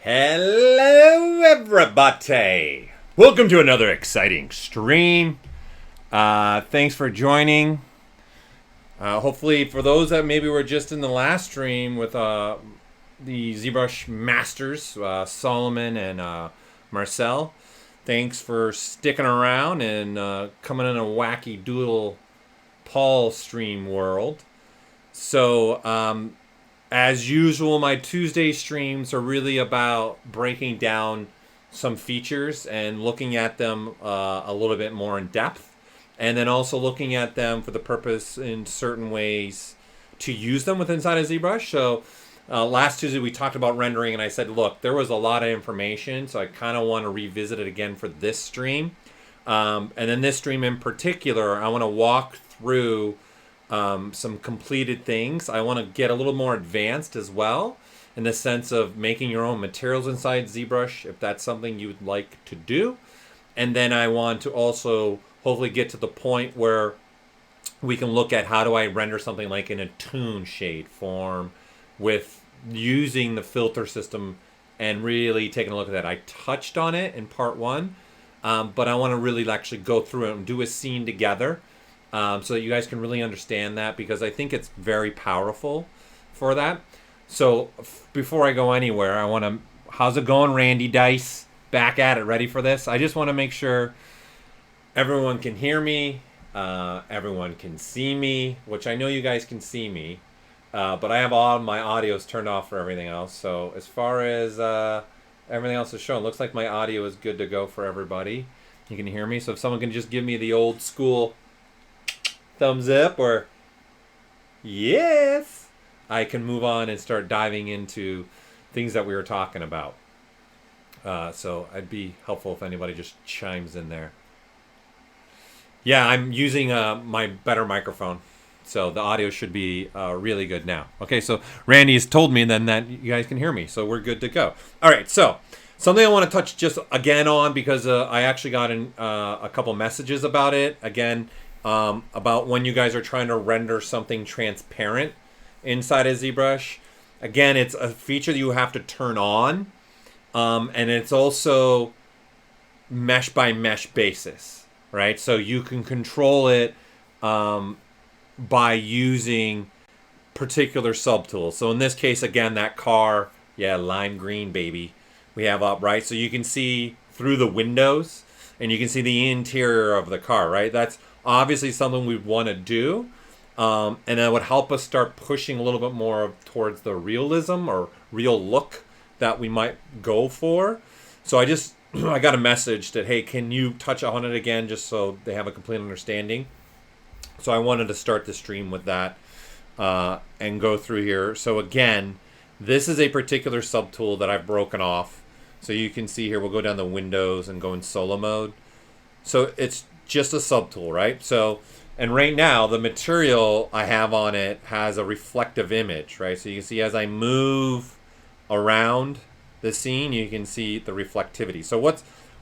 Hello everybody! Welcome to another exciting stream. Thanks for joining. Hopefully for those that maybe were just in the last stream with the ZBrush Masters, Solomon and Marcel, thanks for sticking around and coming in a wacky doodle Paul stream world. So, as usual, my Tuesday streams are really about breaking down some features and looking at them a little bit more in depth, and then also looking at them for the purpose in certain ways to use them within inside of ZBrush. So last Tuesday we talked about rendering, and I said, look, there was a lot of information, so I kind of want to revisit it again for this stream. And then this stream in particular, I want to walk through some completed things. I want to get a little more advanced as well in the sense of making your own materials inside ZBrush if that's something you would like to do. And then I want to also hopefully get to the point where we can look at how do I render something like in a toon shade form with using the filter system and really taking a look at that. I touched on it in part one, but I want to really actually go through it and do a scene together. So that you guys can really understand that, because I think it's very powerful for that. So before I go anywhere, I want to, how's it going, Randy Dice? Back at it, ready for this? I just want to make sure everyone can hear me, everyone can see me, which I know you guys can see me, but I have all my audios turned off for everything else. So as far as everything else is shown, looks like my audio is good to go for everybody. You can hear me, so if someone can just give me the old school thumbs up or yes, I can move on and start diving into things that we were talking about. So I'd be helpful if anybody just chimes in there. Yeah, I'm using my better microphone, so the audio should be really good now. Okay, so Randy has told me then that you guys can hear me, so we're good to go. All right, so something I want to touch just again on, because I actually got in a couple messages about it again. About when you guys are trying to render something transparent inside of ZBrush. Again, it's a feature that you have to turn on, and it's also mesh by mesh basis, right? So you can control it by using particular subtools. So in this case, again, that car, yeah, lime green, baby, we have up, right? So you can see through the windows, and you can see the interior of the car, right? That's obviously something we'd want to do, and that would help us start pushing a little bit more towards the realism or real look that we might go for. So I got a message that, hey, can you touch on it again, just so they have a complete understanding. So I wanted to start the stream with that and go through here. So again, this is a particular subtool that I've broken off. So you can see here, we'll go down the windows and go in solo mode. So it's just a subtool, right? So, and right now the material I have on it has a reflective image, right? So you can see as I move around the scene, you can see the reflectivity. So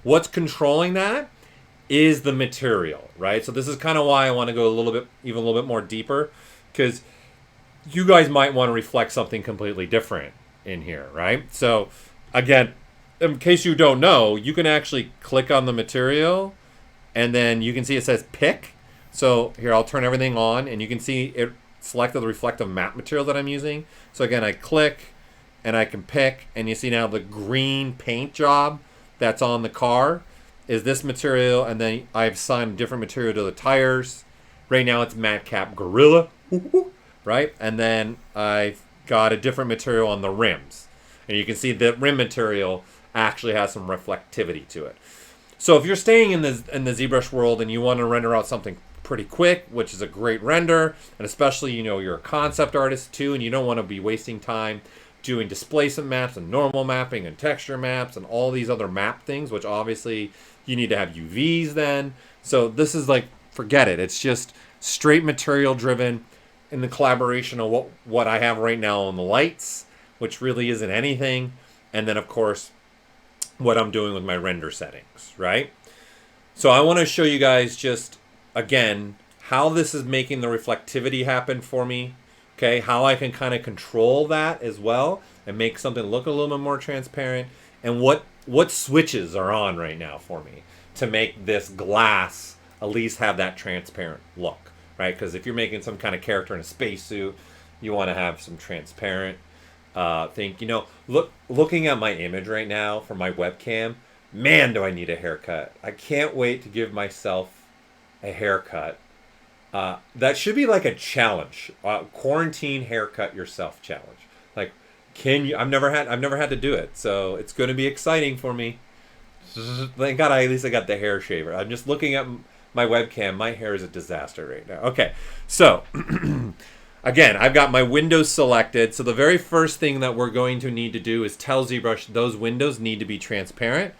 what's controlling that is the material, right? So this is kind of why I want to go even a little bit more deeper, because you guys might want to reflect something completely different in here, right? So again, in case you don't know, you can actually click on the material, and then you can see it says pick. So here, I'll turn everything on, and you can see it selected the reflective map material that I'm using. So again, I click and I can pick, and you see now the green paint job that's on the car is this material, and then I've assigned different material to the tires. Right now it's Madcap Gorilla, right? And then I've got a different material on the rims. And you can see the rim material actually has some reflectivity to it. So if you're staying in the ZBrush world and you want to render out something pretty quick, which is a great render, and especially, you know, you're a concept artist too, and you don't want to be wasting time doing displacement maps and normal mapping and texture maps and all these other map things, which obviously you need to have UVs then. So this is like, forget it. It's just straight material driven in the collaboration of what I have right now on the lights, which really isn't anything. And then of course, what I'm doing with my render settings, right? So I want to show you guys just, again, how this is making the reflectivity happen for me, okay? How I can kind of control that as well and make something look a little bit more transparent, and what switches are on right now for me to make this glass at least have that transparent look, right? Because if you're making some kind of character in a spacesuit, you want to have some transparent thing. You know, looking at my image right now for my webcam, man, do I need a haircut. I can't wait to give myself a haircut. That should be like a challenge, quarantine haircut yourself challenge. Like, can you? I've never had to do it, so it's going to be exciting for me. Thank God, at least I got the hair shaver. I'm just looking at my webcam. My hair is a disaster right now. Okay, so again, I've got my windows selected. So the very first thing that we're going to need to do is tell ZBrush those windows need to be transparent.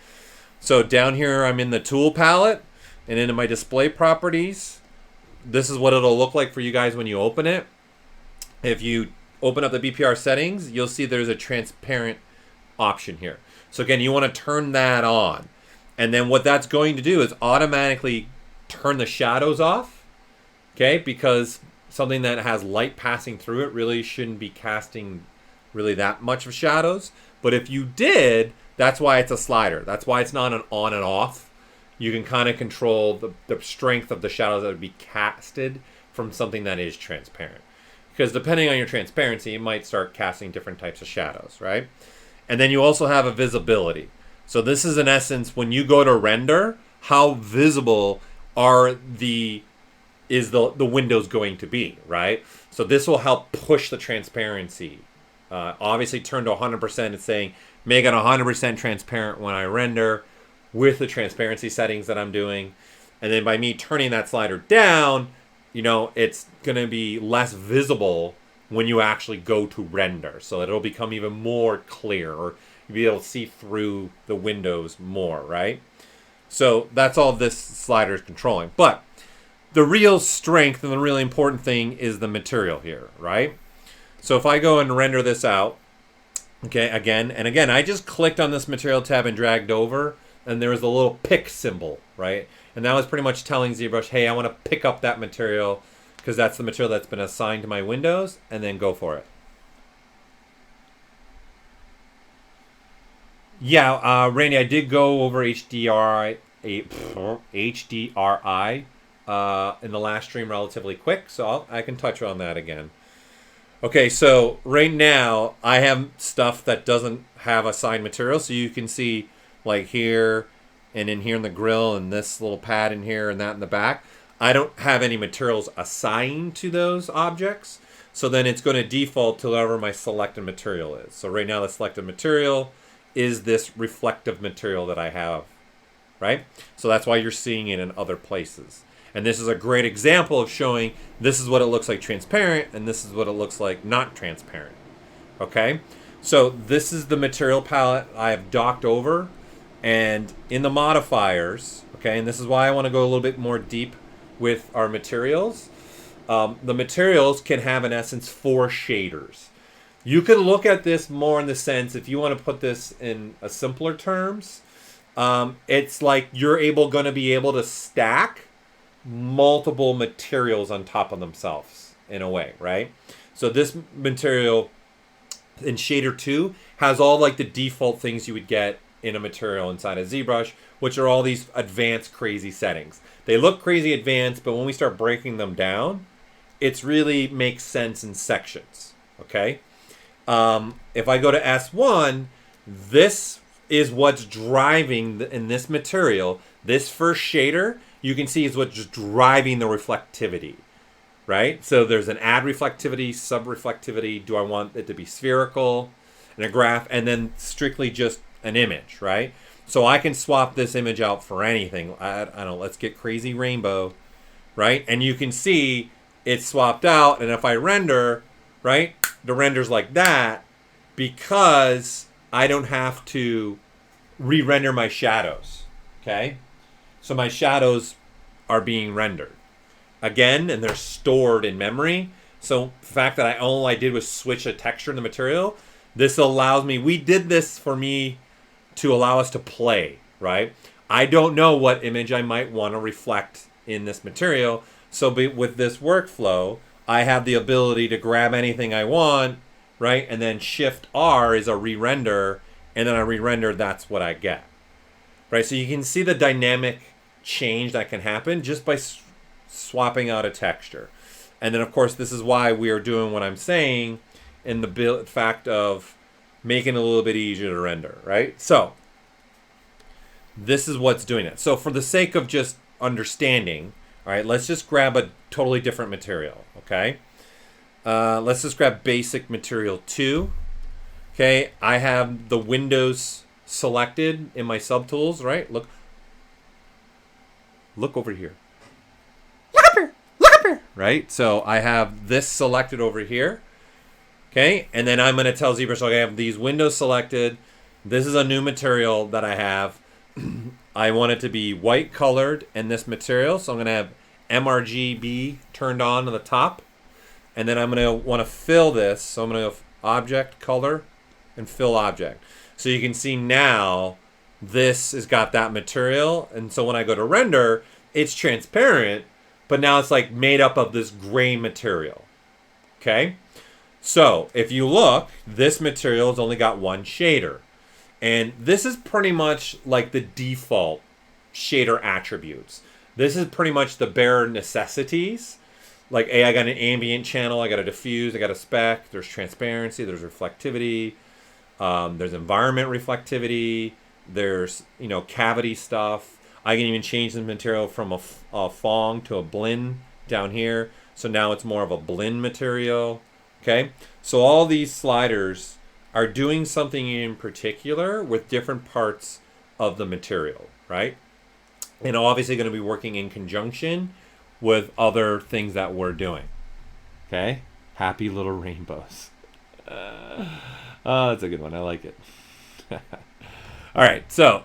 So down here, I'm in the tool palette and into my display properties. This is what it'll look like for you guys when you open it. If you open up the BPR settings, you'll see there's a transparent option here. So again, you want to turn that on. And then what that's going to do is automatically turn the shadows off, okay? Because something that has light passing through it really shouldn't be casting really that much of shadows. But if you did, that's why it's a slider. That's why it's not an on and off. You can kind of control the strength of the shadows that would be casted from something that is transparent. Because depending on your transparency, it might start casting different types of shadows, right? And then you also have a visibility. So this is in essence, when you go to render, how visible is the windows going to be, right? So this will help push the transparency. Obviously turn to 100%, it's saying make it 100% transparent when I render with the transparency settings that I'm doing. And then by me turning that slider down, you know, it's going to be less visible when you actually go to render. So it'll become even more clear, or you'll be able to see through the windows more, right? So that's all this slider is controlling. But the real strength and the really important thing is the material here, right? So if I go and render this out, okay, again, I just clicked on this material tab and dragged over, and there was a little pick symbol, right? And that was pretty much telling ZBrush, hey, I want to pick up that material because that's the material that's been assigned to my windows, and then go for it. Yeah, Randy, I did go over HDRI in the last stream relatively quick, so I can touch on that again. Okay, so right now I have stuff that doesn't have assigned material, so you can see like here and in here in the grill and this little pad in here and that in the back. I don't have any materials assigned to those objects, so then it's going to default to whatever my selected material is. So right now the selected material is this reflective material that I have, right? So that's why you're seeing it in other places. And this is a great example of showing this is what it looks like transparent and this is what it looks like not transparent, okay? So this is the material palette I have docked over, and in the modifiers, okay, and this is why I want to go a little bit more deep with our materials. The materials can have, in essence, 4 shaders. You could look at this more in the sense, if you want to put this in a simpler terms, it's like you're going to be able to stack multiple materials on top of themselves in a way, right? So this material in shader 2 has all like the default things you would get in a material inside of ZBrush, which are all these advanced crazy settings. They look crazy advanced, but when we start breaking them down, it's really makes sense in sections, okay? If I go to S1, this is what's driving in this material. This first shader, you can see, is what's driving the reflectivity, right? So there's an add reflectivity, sub-reflectivity. Do I want it to be spherical and a graph, and then strictly just an image, right? So I can swap this image out for anything. I don't know, let's get crazy rainbow, right? And you can see it's swapped out, and if I render, right, the render's like that because I don't have to re-render my shadows, okay? So my shadows are being rendered again, and they're stored in memory. So the fact that all I did was switch a texture in the material, this allows me, we did this for me to allow us to play, right? I don't know what image I might want to reflect in this material. So with this workflow, I have the ability to grab anything I want right? And then Shift R is a re-render, and then I re-render, that's what I get, right? So you can see the dynamic change that can happen just by swapping out a texture. And then, of course, this is why we are doing what I'm saying in the fact of making it a little bit easier to render, right? So this is what's doing it. So for the sake of just understanding, all right, let's just grab a totally different material, okay? Let's just grab basic material 2. Okay, I have the windows selected in my subtools, right? Look over here. Look up here, right? So I have this selected over here. Okay, and then I'm going to tell ZBrush, okay, I have these windows selected. This is a new material that I have. I want it to be white colored in this material, so I'm going to have MRGB turned on the top. And then I'm going to want to fill this, so I'm going to go Object, Color, and Fill Object. So you can see now this has got that material, and so when I go to render, it's transparent, but now it's like made up of this gray material. Okay? So if you look, this material has only got one shader. And this is pretty much like the default shader attributes. This is pretty much the bare necessities. Like, hey, I got an ambient channel, I got a diffuse, I got a spec, there's transparency, there's reflectivity, there's environment reflectivity, there's, you know, cavity stuff. I can even change the material from a Fong to a blend down here. So now it's more of a blend material. Okay, so all these sliders are doing something in particular with different parts of the material, right? And obviously going to be working in conjunction with other things that we're doing. Okay, happy little rainbows. Oh, that's a good one. I like it. All right, so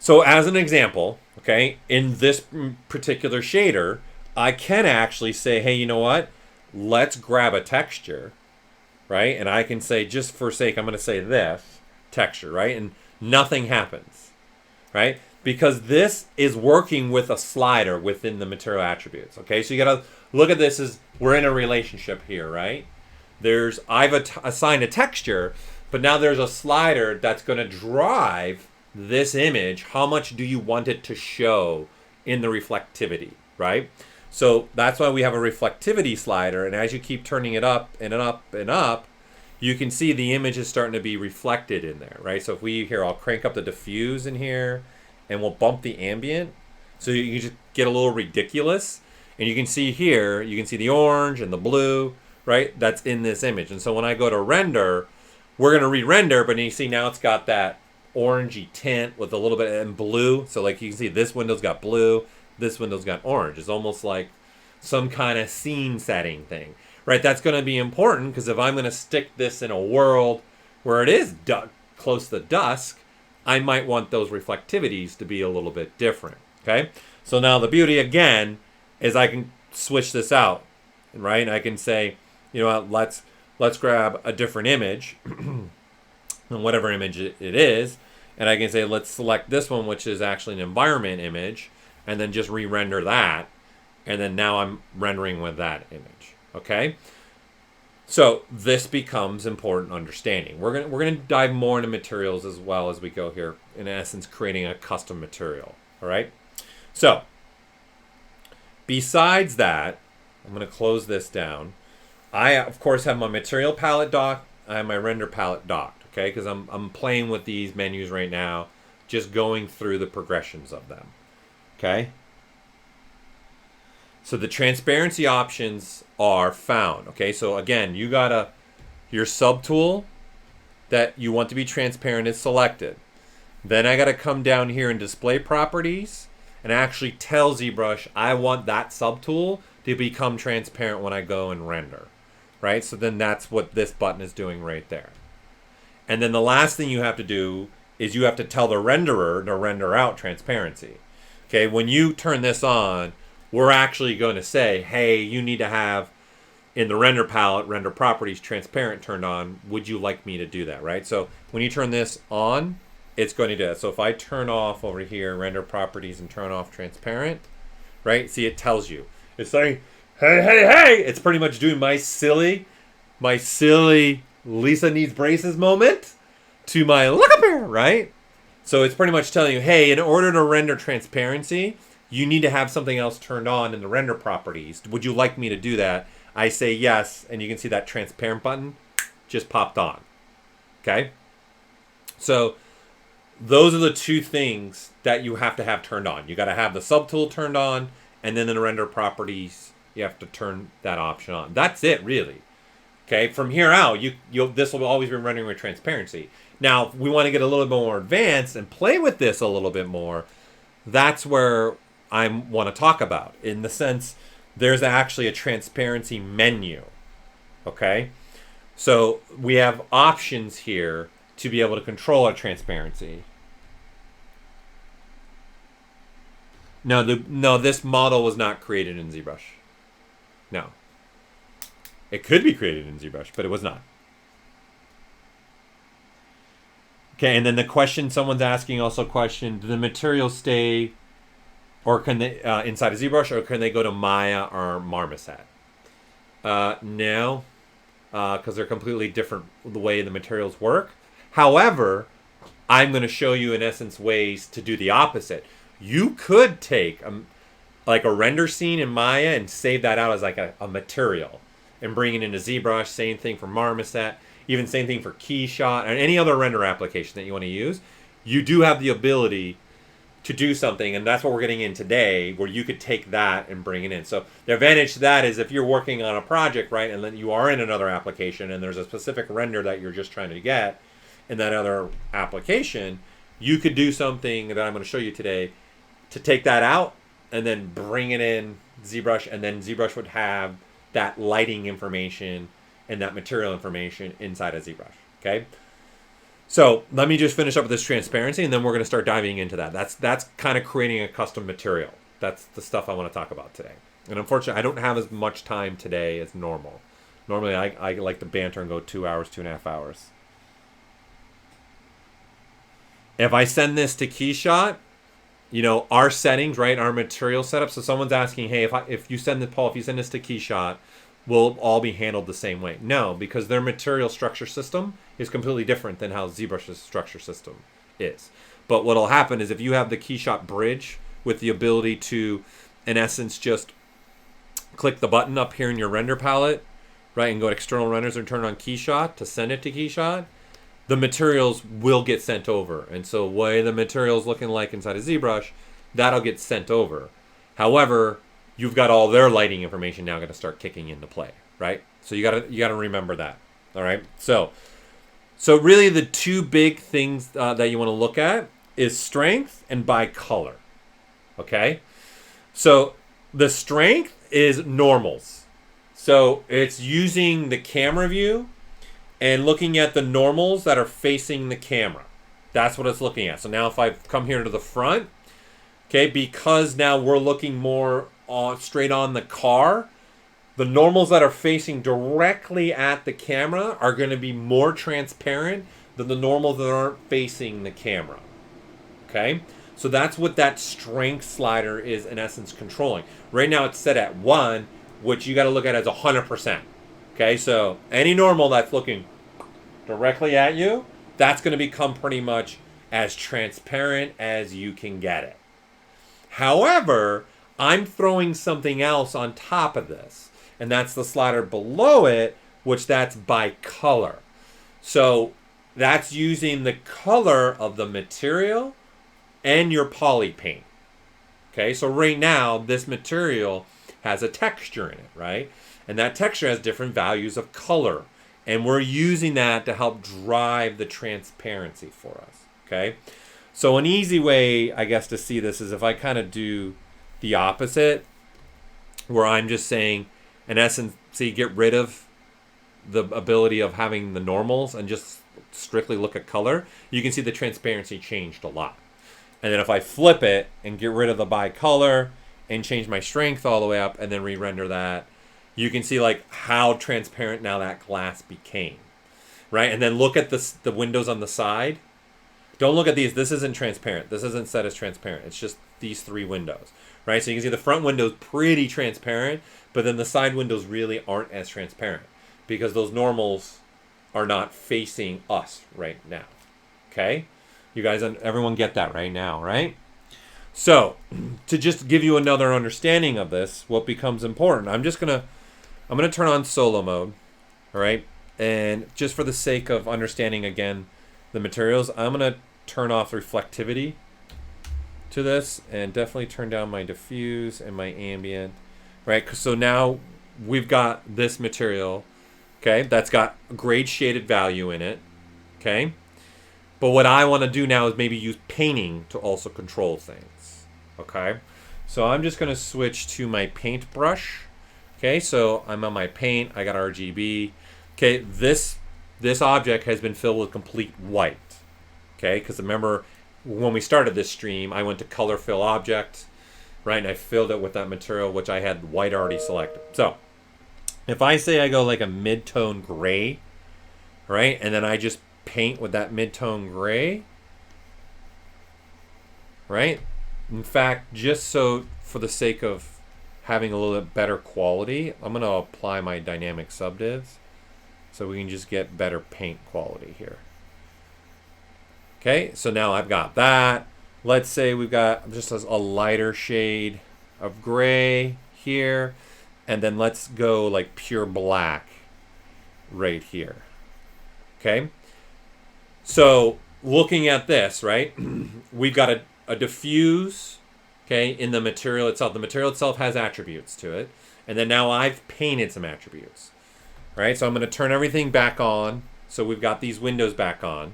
so as an example, okay, in this particular shader, I can actually say, hey, you know what? Let's grab a texture, right? And I can say, just for sake, I'm going to say this texture, right? And nothing happens, right? Because this is working with a slider within the material attributes, okay? So you got to look at this as we're in a relationship here, right? I've assigned a texture, but now there's a slider that's going to drive this image. How much do you want it to show in the reflectivity, right? So that's why we have a reflectivity slider, and as you keep turning it up and up and up, you can see the image is starting to be reflected in there, right? So if I'll crank up the diffuse in here, and we'll bump the ambient, so you can just get a little ridiculous. And you can see here, you can see the orange and the blue, right? That's in this image. And so when I go to render, we're going to re-render, but you see now it's got that orangey tint with a little bit in blue. So like you can see this window's got blue, this window's got orange. It's almost like some kind of scene setting thing, right? That's going to be important because if I'm going to stick this in a world where it is close to dusk, I might want those reflectivities to be a little bit different, okay? So now the beauty, again, is I can switch this out, right? And I can say, you know what, let's grab a different image, and whatever image it is, and I can say, let's select this one, which is actually an environment image, and then just re-render that, and then now I'm rendering with that image, okay? So this becomes important understanding. We're gonna dive more into materials as well as we go here. In essence, creating a custom material. All right. So besides that, I'm gonna close this down. I of course have my material palette docked. I have my render palette docked. Okay, because I'm playing with these menus right now, just going through the progressions of them. Okay. So the transparency options are found. Okay, so again, you got your subtool that you want to be transparent is selected. Then I got to come down here in display properties and actually tell ZBrush I want that subtool to become transparent when I go and render. Right? So then that's what this button is doing right there. And then the last thing you have to do is you have to tell the renderer to render out transparency. Okay, when you turn this on, we're actually going to say, hey, you need to have in the render palette, render properties, transparent turned on. Would you like me to do that, right? So when you turn this on, it's going to do that. So if I turn off over here, render properties and turn off transparent, right? See, it tells you. It's saying, hey, hey, hey. It's pretty much doing my silly my silly Lisa needs braces moment to my look up here, right? So it's pretty much telling you, hey, in order to render transparency, you need to have something else turned on in the render properties. Would you like me to do that? I say yes, and you can see that transparent button just popped on. Okay? So those are the two things that you have to have turned on. You got to have the subtool turned on, and then in the render properties, you have to turn that option on. That's it, really. Okay, from here out, this will always be rendering with transparency. Now, if we want to get a little bit more advanced and play with this a little bit more, that's where I want to talk about. In the sense, there's actually a transparency menu. Okay, so we have options here to be able to control our transparency. No, this model was not created in ZBrush. No. It could be created in ZBrush, but it was not. Okay, and then the question someone's asking also do the materials stay or can they inside of ZBrush, or can they go to Maya or Marmoset? No, because they're completely different the way the materials work. However, I'm going to show you in essence ways to do the opposite. You could take like a render scene in Maya and save that out as like a material and bring it into ZBrush. Same thing for Marmoset, even same thing for Keyshot and any other render application that you want to use. You do have the ability to do something, and that's what we're getting in today, where you could take that and bring it in. So the advantage to that is if you're working on a project, right, and then you are in another application and there's a specific render that you're just trying to get in that other application, you could do something that I'm going to show you today to take that out and then bring it in ZBrush, and then ZBrush would have that lighting information and that material information inside of ZBrush, okay? So let me just finish up with this transparency, and then we're going to start diving into that. That's kind of creating a custom material. That's the stuff I want to talk about today. And unfortunately, I don't have as much time today as normal. Normally, I like to banter and go 2 hours, 2.5 hours. If I send this to Keyshot, you know, our settings, right, our material setup. So someone's asking, hey, if you send this to Keyshot, will all be handled the same way? No, because their material structure system is completely different than how ZBrush's structure system is. But what'll happen is if you have the Keyshot bridge with the ability to, in essence, just click the button up here in your render palette, right, and go to external renders and turn on Keyshot to send it to Keyshot, the materials will get sent over. And so way the material's looking like inside of ZBrush, that'll get sent over. However, you've got all their lighting information now going to start kicking into play, right? So you gotta remember that. All right. So really the two big things that you want to look at is strength and by color. Okay. So the strength is normals. So it's using the camera view and looking at the normals that are facing the camera. That's what it's looking at. So now if I come here to the front, okay, because now we're looking more straight on the car, the normals that are facing directly at the camera are going to be more transparent than the normals that aren't facing the camera. Okay, so that's what that strength slider is in essence controlling. Right now it's set at 1, which you got to look at as 100%. Okay, so any normal that's looking directly at you, that's going to become pretty much as transparent as you can get it. However, I'm throwing something else on top of this, and that's the slider below it, which that's by color. So that's using the color of the material and your poly paint. Okay, so right now this material has a texture in it, right? And that texture has different values of color, and we're using that to help drive the transparency for us. Okay, so an easy way, I guess, to see this is if I kind of do the opposite, where I'm just saying, in essence, see, get rid of the ability of having the normals and just strictly look at color, you can see the transparency changed a lot. And then if I flip it and get rid of the by color and change my strength all the way up and then re-render that, you can see like how transparent now that glass became, right? And then look at the windows on the side. Don't look at these. This isn't transparent. This isn't set as transparent. It's just these 3 windows, right? So you can see the front window is pretty transparent, but then the side windows really aren't as transparent because those normals are not facing us right now. Okay? You guys, everyone get that right now, right? So, to just give you another understanding of this, what becomes important, I'm gonna turn on solo mode, all right? And just for the sake of understanding again the materials, I'm gonna turn off reflectivity to this and definitely turn down my diffuse and my ambient, right? So now we've got this material, okay, that's got a grade shaded value in it, okay? But what I want to do now is maybe use painting to also control things, okay? So I'm just going to switch to my paint brush, okay? So I'm on my paint, I got RGB, okay? This object has been filled with complete white, okay? Because remember, when we started this stream, I went to color fill object, right? And I filled it with that material, which I had white already selected. So if I say I go like a mid-tone gray, right? And then I just paint with that mid-tone gray, right? In fact, just so for the sake of having a little bit better quality, I'm going to apply my dynamic subdivs so we can just get better paint quality here. Okay, so now I've got that. Let's say we've got just a lighter shade of gray here, and then let's go like pure black right here. Okay, so looking at this, right, we've got a diffuse, okay, in the material itself. The material itself has attributes to it, and then now I've painted some attributes, right? So I'm going to turn everything back on, so we've got these windows back on,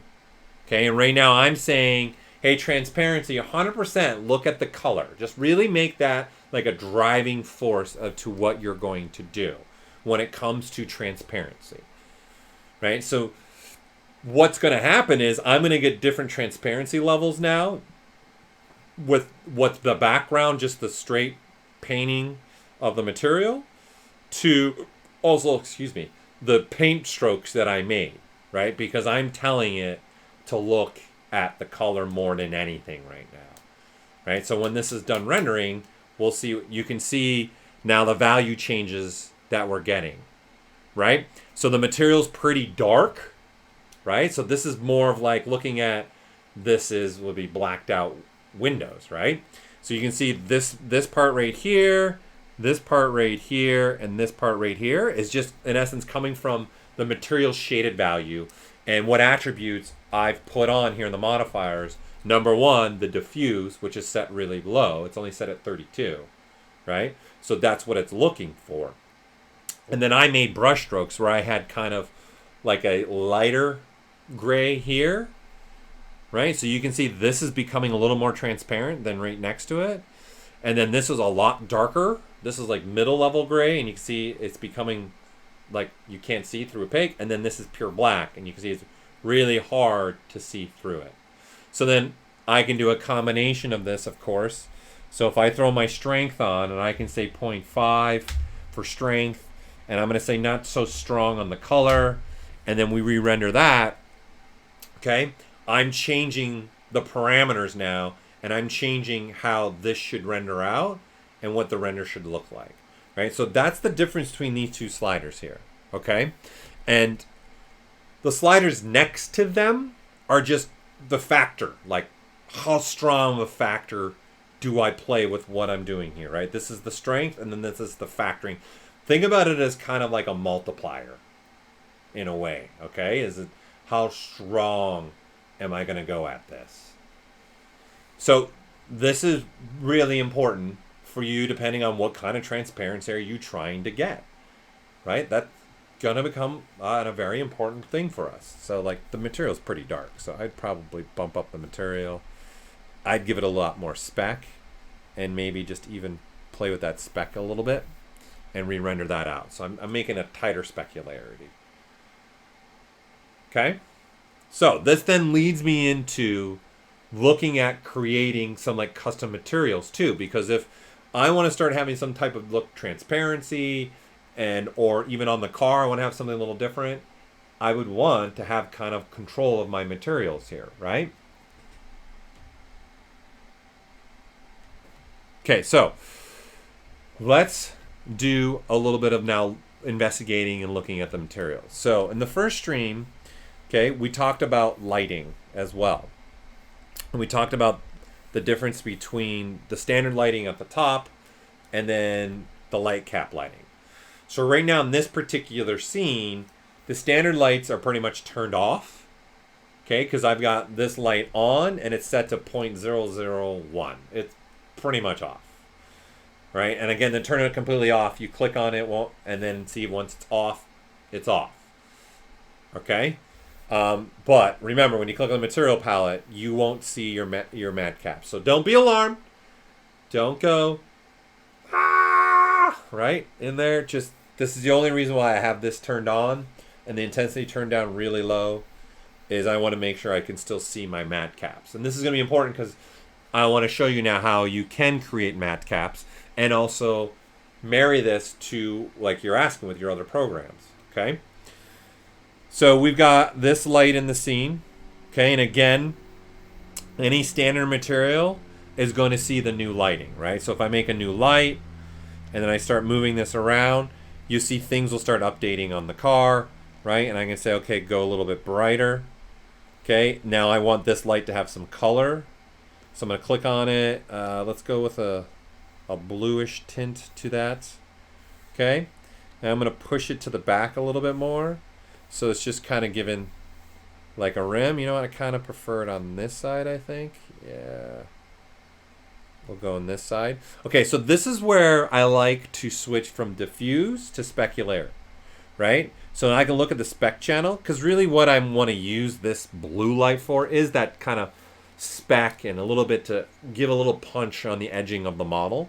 okay, and right now I'm saying, hey, transparency, 100%, look at the color. Just really make that like a driving force to what you're going to do when it comes to transparency, right? So what's going to happen is I'm going to get different transparency levels now with what's the background, just the straight painting of the material, to also, the paint strokes that I made, right? Because I'm telling it to look at the color more than anything right now, right? So when this is done rendering, we'll see, you can see now the value changes that we're getting, right? So the material's pretty dark, right? So this is more of like looking at, would be blacked out windows, right? So you can see this part right here, this part right here, and this part right here is just in essence coming from the material shaded value and what attributes I've put on here in the modifiers. Number one, the diffuse, which is set really low. It's only set at 32, right? So that's what it's looking for. And then I made brush strokes where I had kind of like a lighter gray here, right? So you can see this is becoming a little more transparent than right next to it. And then this is a lot darker. This is like middle level gray, and you can see it's becoming like you can't see through opaque. And then this is pure black, and you can see it's really hard to see through it. So then I can do a combination of this, of course. So if I throw my strength on, and I can say 0.5 for strength, and I'm going to say not so strong on the color, and then we re-render that, okay? I'm changing the parameters now, and I'm changing how this should render out and what the render should look like, right? So that's the difference between these two sliders here, okay? And the sliders next to them are just the factor, like how strong of a factor do I play with what I'm doing here, right? This is the strength, and then this is the factoring. Think about it as kind of like a multiplier in a way, okay? Is it how strong am I going to go at this? So this is really important for you depending on what kind of transparency are you trying to get, right? That's going to become a very important thing for us. So like the material's pretty dark, so I'd probably bump up the material. I'd give it a lot more spec, and maybe just even play with that spec a little bit and re-render that out. So I'm making a tighter specularity. Okay? So this then leads me into looking at creating some like custom materials too, because if I want to start having some type of look transparency, and or even on the car I want to have something a little different, I would want to have kind of control of my materials here, right? Okay, so let's do a little bit of now investigating and looking at the materials. So in the first stream, okay, we talked about lighting as well. And we talked about the difference between the standard lighting at the top and then the Lightcap lighting. So right now in this particular scene, the standard lights are pretty much turned off, okay, because I've got this light on and it's set to 0.001. It's pretty much off, right? And again, to turn it completely off, you click on it, and then see once it's off, okay? But remember, when you click on the material palette, you won't see your Madcap. So don't be alarmed. Don't go, right in there. Just, this is the only reason why I have this turned on and the intensity turned down really low, is I want to make sure I can still see my Madcaps. And this is going to be important because I want to show you now how you can create Madcaps and also marry this to, like you're asking, with your other programs, okay? So we've got this light in the scene, okay? And again, any standard material is going to see the new lighting, right? So if I make a new light and then I start moving this around, you see things will start updating on the car, right? And I can say, okay, go a little bit brighter. Okay, now I want this light to have some color. So I'm going to click on it. Let's go with a bluish tint to that. Okay, and I'm going to push it to the back a little bit more. So it's just kind of given like a rim. You know what? I kind of prefer it on this side, I think. Yeah. We'll go on this side. Okay, so this is where I like to switch from diffuse to specular, right? So I can look at the spec channel, because really what I want to use this blue light for is that kind of spec and a little bit to give a little punch on the edging of the model.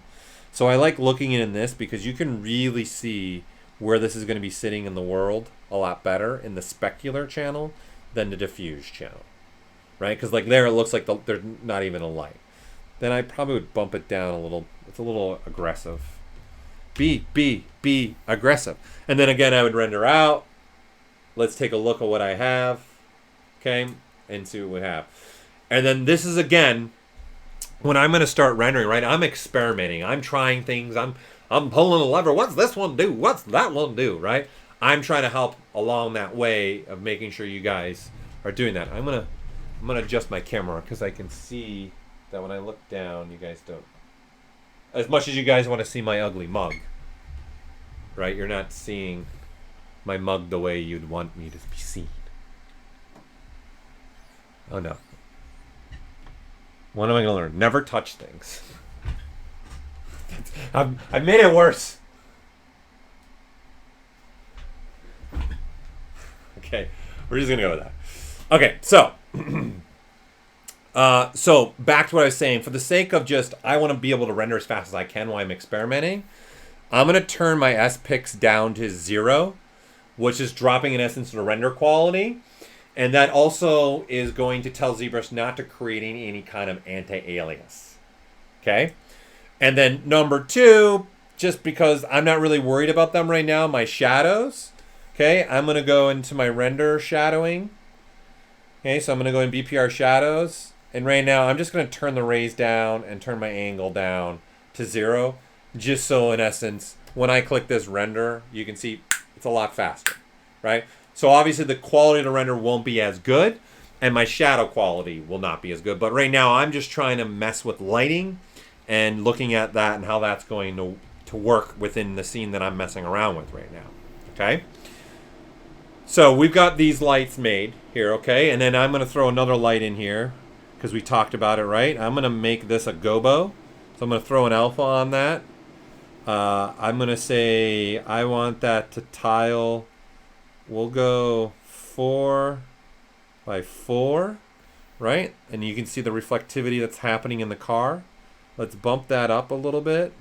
So I like looking in this because you can really see where this is going to be sitting in the world a lot better in the specular channel than the diffuse channel, right? Because like there it looks like there's not even a light. Then I probably would bump it down a little. It's a little aggressive. Be aggressive. And then again, I would render out. Let's take a look at what I have, okay, and see what we have. And then this is again when I'm going to start rendering, right? I'm experimenting. I'm trying things. I'm pulling a lever. What's this one do? What's that one do? Right? I'm trying to help along that way of making sure you guys are doing that. I'm gonna adjust my camera because I can see that when I look down, you guys don't. As much as you guys want to see my ugly mug, right? You're not seeing my mug the way you'd want me to be seen. Oh no. What am I gonna learn? Never touch things. I made it worse. Okay, we're just gonna go with that. Okay, so so back to what I was saying. For the sake of just, I want to be able to render as fast as I can while I'm experimenting. I'm gonna turn my SPIX down to 0, which is dropping in essence the render quality, and that also is going to tell ZBrush not to create any kind of anti-alias. Okay, and then number 2, just because I'm not really worried about them right now, my shadows. Okay, I'm going to go into my render shadowing. Okay, so I'm going to go in BPR shadows. And right now, I'm just going to turn the rays down and turn my angle down to 0. Just so, in essence, when I click this render, you can see it's a lot faster, right? So obviously, the quality of the render won't be as good. And my shadow quality will not be as good. But right now, I'm just trying to mess with lighting and looking at that and how that's going to work within the scene that I'm messing around with right now, okay? So we've got these lights made here, okay? And then I'm going to throw another light in here because we talked about it, right? I'm going to make this a gobo. So I'm going to throw an alpha on that. I'm going to say I want that to tile. We'll go 4 by 4, right? And you can see the reflectivity that's happening in the car. Let's bump that up a little bit.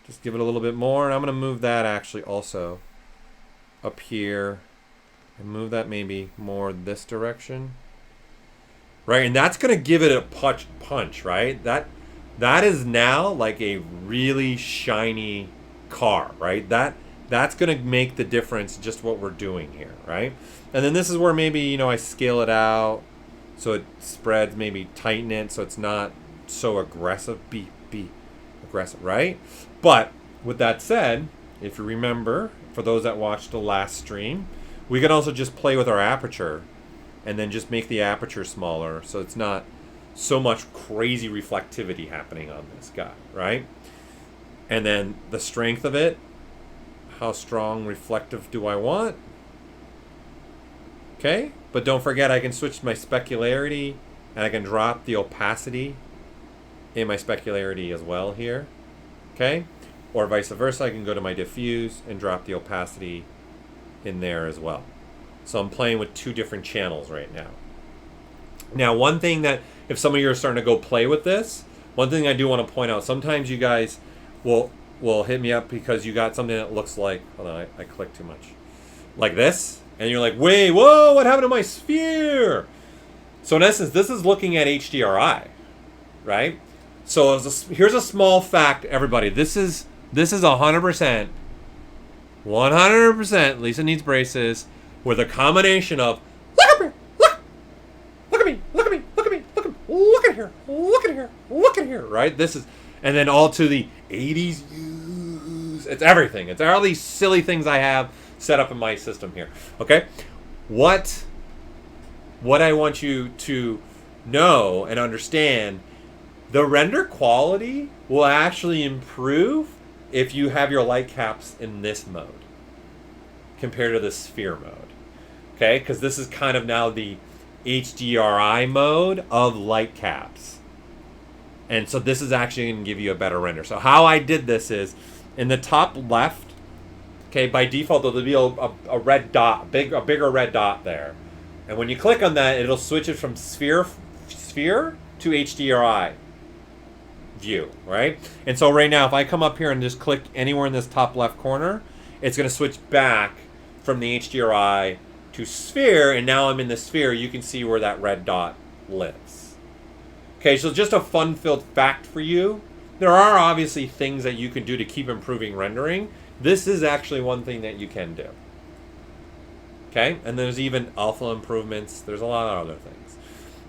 Just give it a little bit more. And I'm going to move that actually also up here. And move that maybe more this direction, right? And that's going to give it a punch, right? That is now like a really shiny car, right? That's going to make the difference just what we're doing here, right? And then this is where maybe, you know, I scale it out so it spreads, maybe tighten it so it's not so aggressive. Be aggressive, right? But with that said, if you remember for those that watched the last stream, we can also just play with our aperture and then just make the aperture smaller so it's not so much crazy reflectivity happening on this guy, right? And then the strength of it, how strong reflective do I want? Okay, but don't forget I can switch my specularity and I can drop the opacity in my specularity as well here, okay? Or vice versa, I can go to my diffuse and drop the opacity in there as well. So I'm playing with two different channels right now. Now, one thing that, if some of you are starting to go play with this, one thing I do want to point out, sometimes you guys will hit me up because you got something that looks like, hold on, I clicked too much, like this, and you're like, wait, whoa, what happened to my sphere? So in essence, this is looking at HDRI, right? So here's a small fact, everybody. This is 100%, Lisa needs braces, with a combination of, look at me, look at here, look at here, right? This is, and then all to the 80s use. It's everything. It's all these silly things I have set up in my system here. Okay, what I want you to know and understand, the render quality will actually improve if you have your light caps in this mode compared to the sphere mode. Okay, because this is kind of now the HDRI mode of light caps. And so this is actually going to give you a better render. So how I did this is, in the top left, okay, by default there'll be a red dot, a bigger red dot there. And when you click on that, it'll switch it from sphere to HDRI view, right? And so right now, if I come up here and just click anywhere in this top left corner, it's going to switch back from the HDRI to sphere, and now I'm in the sphere. You can see where that red dot lives. Okay, so just a fun-filled fact for you. There are obviously things that you can do to keep improving rendering. This is actually one thing that you can do. Okay, and there's even alpha improvements. There's a lot of other things.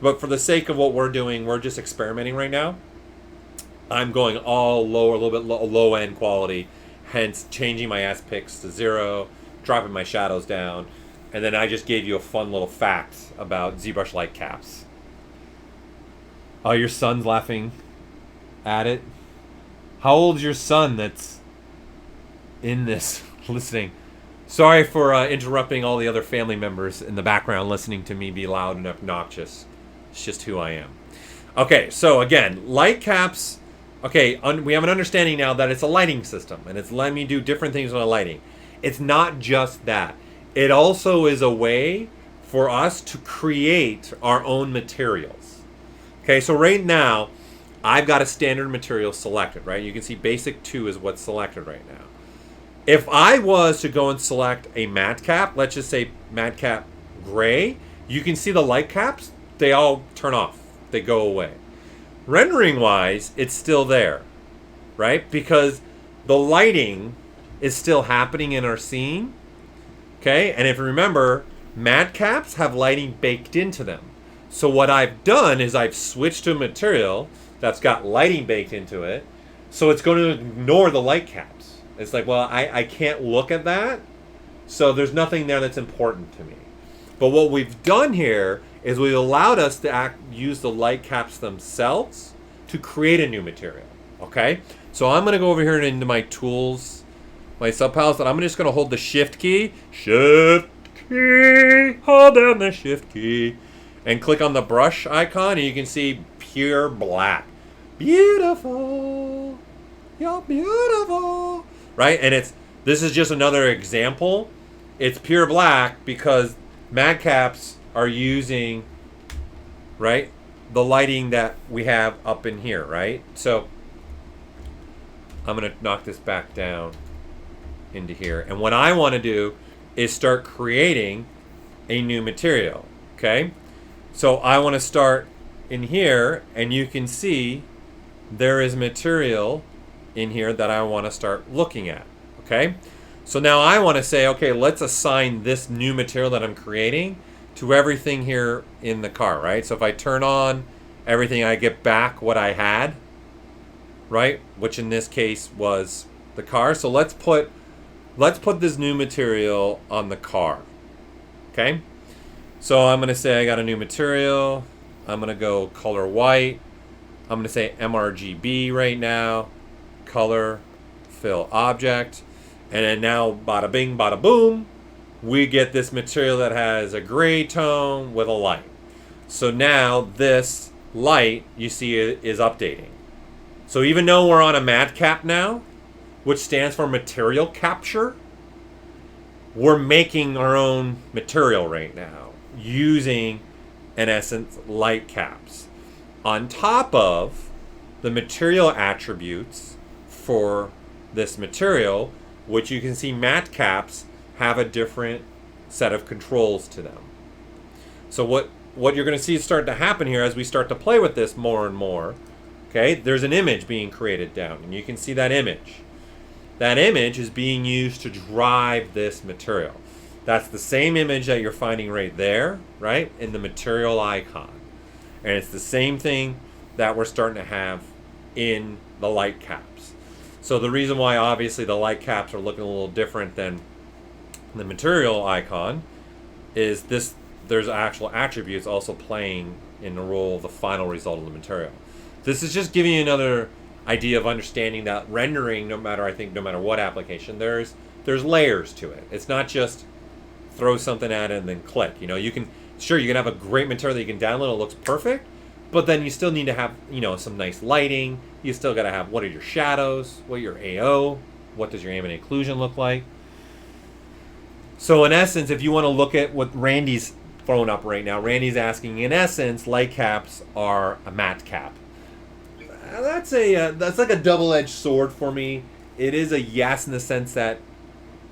But for the sake of what we're doing, we're just experimenting right now. I'm going all lower, a little bit low-end quality, hence changing my aspects to 0, dropping my shadows down, and then I just gave you a fun little fact about ZBrush light caps. Oh, your son's laughing at it? How old's your son that's in this listening? Sorry for interrupting all the other family members in the background listening to me be loud and obnoxious. It's just who I am. Okay, so again, light caps. Okay, we have an understanding now that it's a lighting system, and it's letting me do different things with lighting. It's not just that. It also is a way for us to create our own materials. Okay, so right now, I've got a standard material selected, right? You can see basic 2 is what's selected right now. If I was to go and select a Madcap, let's just say Madcap gray, you can see the light caps, they all turn off. They go away. Rendering wise, it's still there, right? Because the lighting is still happening in our scene. Okay, and if you remember, Madcaps have lighting baked into them. So what I've done is I've switched to a material that's got lighting baked into it, so it's going to ignore the light caps. It's like, well, I can't look at that, so there's nothing there that's important to me. But what we've done here is we've allowed us to use the light caps themselves to create a new material, okay? So I'm going to go over here into my tools, my subpalettes, and I'm just going to hold the shift key, hold down the shift key, and click on the brush icon, and you can see pure black. Beautiful. You're beautiful. Right? And this is just another example. It's pure black because Madcaps are using, right, the lighting that we have up in here, right? So I'm going to knock this back down into here. And what I want to do is start creating a new material, okay? So I want to start in here, and you can see there is material in here that I want to start looking at, okay? So now I want to say, okay, let's assign this new material that I'm creating to everything here in the car, right? So if I turn on everything, I get back what I had, right? Which in this case was the car. So let's put let's put this new material on the car. Okay? So I'm going to say I got a new material. I'm going to go color white. I'm going to say MRGB right now. Color, fill object. And then now, bada bing, bada boom, we get this material that has a gray tone with a light. So now this light, you see, is updating. So even though we're on a Madcap now, which stands for material capture, we're making our own material right now using, in essence, Lightcaps on top of the material attributes for this material, which you can see Madcaps have a different set of controls to them. So what you're going to see start to happen here as we start to play with this more and more, okay, there's an image being created down, and you can see that image. That image is being used to drive this material. That's the same image that you're finding right there, right, in the material icon. And it's the same thing that we're starting to have in the Lightcaps. So the reason why obviously the Lightcaps are looking a little different than the material icon is this, there's actual attributes also playing in the role of the final result of the material. This is just giving you another idea of understanding that rendering, no matter what application, there's layers to it. It's not just throw something at it and then click. You know, you can have a great material that you can download, it looks perfect, but then you still need to have, some nice lighting. You still got to have, what are your shadows, what are your AO, what does your ambient occlusion look like. So in essence, if you want to look at what Randy's throwing up right now, Randy's asking, in essence, Lightcaps are a Madcap. That's like a double-edged sword for me. It is a yes in the sense that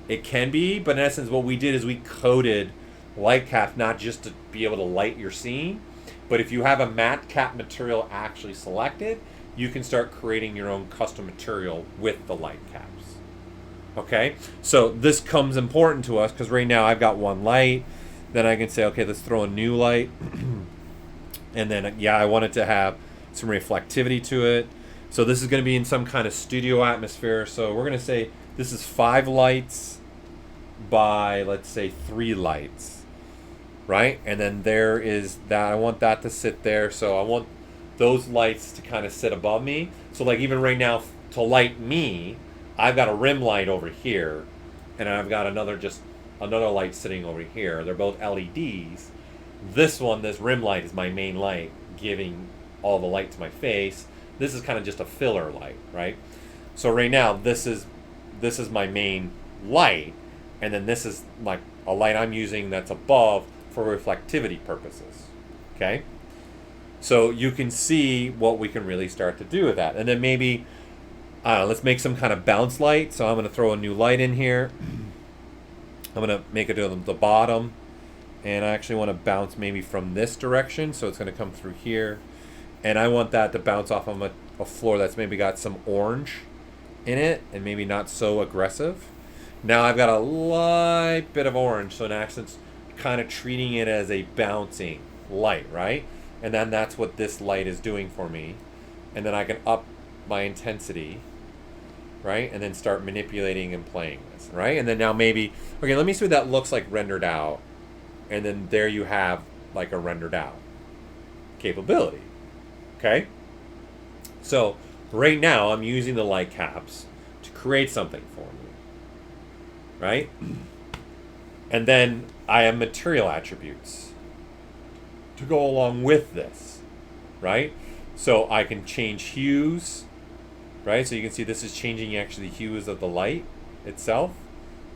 it can be, but in essence, what we did is we coded Lightcap not just to be able to light your scene, but if you have a Madcap material actually selected, you can start creating your own custom material with the Lightcaps. Okay, so this comes important to us because right now I've got one light. Then I can say, okay, let's throw a new light, and then I want it to have some reflectivity to it. So this is going to be in some kind of studio atmosphere. So we're going to say this is 5 lights by, let's say, 3 lights, right? And then there is that. I want that to sit there. So I want those lights to kind of sit above me. So like even right now, to light me, I've got a rim light over here, and I've got another light sitting over here. They're both LEDs. This rim light is my main light, giving all the light to my face. This is kind of just a filler light, right? So right now, this is my main light, and then this is like a light I'm using that's above for reflectivity purposes, okay? So you can see what we can really start to do with that. And then maybe, let's make some kind of bounce light. So I'm going to throw a new light in here. I'm going to make it to the bottom, and I actually want to bounce maybe from this direction, so it's going to come through here. And I want that to bounce off of a floor that's maybe got some orange in it and maybe not so aggressive. Now I've got a light bit of orange, so in essence, kind of treating it as a bouncing light, right? And then that's what this light is doing for me. And then I can up my intensity, right? And then start manipulating and playing this, right? And then now maybe, okay, let me see what that looks like rendered out. And then there you have like a rendered out capability. Okay, so right now I'm using the Lightcaps to create something for me, right? And then I have material attributes to go along with this, right? So I can change hues, right? So you can see this is changing actually the hues of the light itself.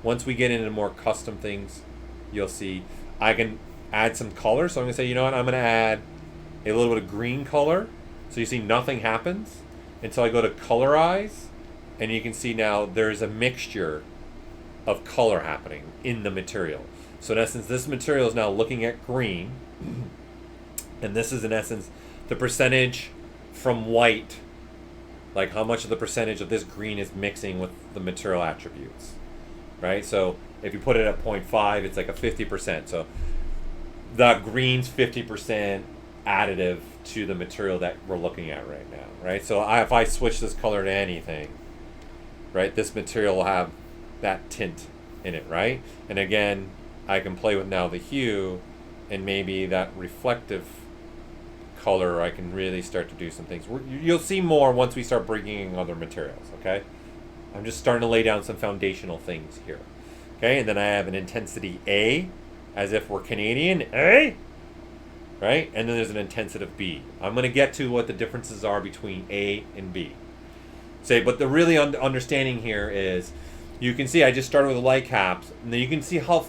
Once we get into more custom things, you'll see I can add some color. So I'm going to say, you know what, I'm going to add a little bit of green color. So you see nothing happens until I go to colorize, and you can see now there's a mixture of color happening in the material. So in essence, this material is now looking at green, and this is in essence the percentage from white, like how much of the percentage of this green is mixing with the material attributes, right? So if you put it at 0.5, it's like a 50%. So the green's 50% additive to the material that we're looking at right now, right? So if I switch this color to anything, right, this material will have that tint in it, right? And again, I can play with now the hue and maybe that reflective color. I can really start to do some things. You'll see more once we start bringing in other materials, okay? I'm just starting to lay down some foundational things here. Okay, and then I have an intensity A, as if we're Canadian, A, right? And then there's an intensity B. I'm going to get to what the differences are between A and B. But the really understanding here is, you can see I just started with the Lightcaps, and then you can see how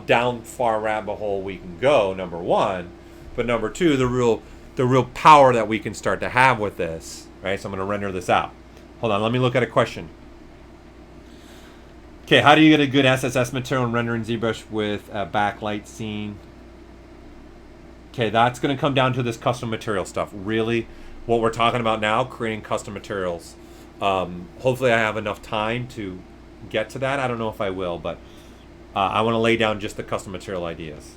down far rabbit hole we can go, number one. But number two, the real power that we can start to have with this, right? So I'm going to render this out. Hold on, let me look at a question. Okay, how do you get a good SSS material and render in ZBrush with a backlight scene? Okay, that's going to come down to this custom material stuff. Really, what we're talking about now, creating custom materials. Hopefully I have enough time to get to that. I don't know if I will, but I want to lay down just the custom material ideas.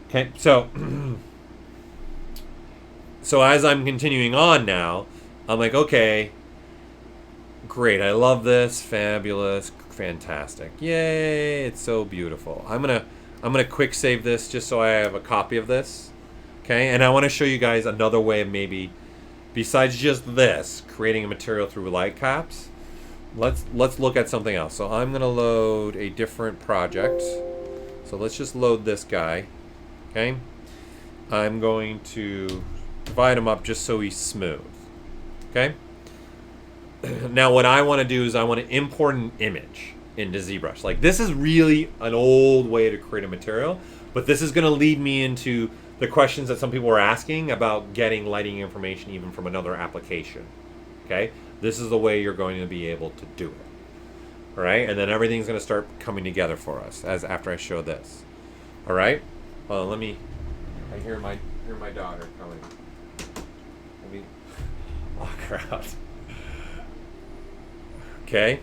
Okay, so as I'm continuing on now, I'm like, okay, great, I love this, fabulous, fantastic, yay, it's so beautiful. I'm gonna quick save this just so I have a copy of this, okay? And I want to show you guys another way of maybe, besides just this, creating a material through Lightcaps. Let's look at something else. So I'm gonna load a different project. So let's just load this guy, okay? I'm going to divide him up just so he's smooth, okay? Now what I want to do is I want to import an image into ZBrush. Like, this is really an old way to create a material, but this is going to lead me into the questions that some people were asking about getting lighting information even from another application, okay? This is the way you're going to be able to do it, all right? And then everything's going to start coming together for us after I show this, all right? Well, I hear my daughter coming. Let me lock her out. Okay.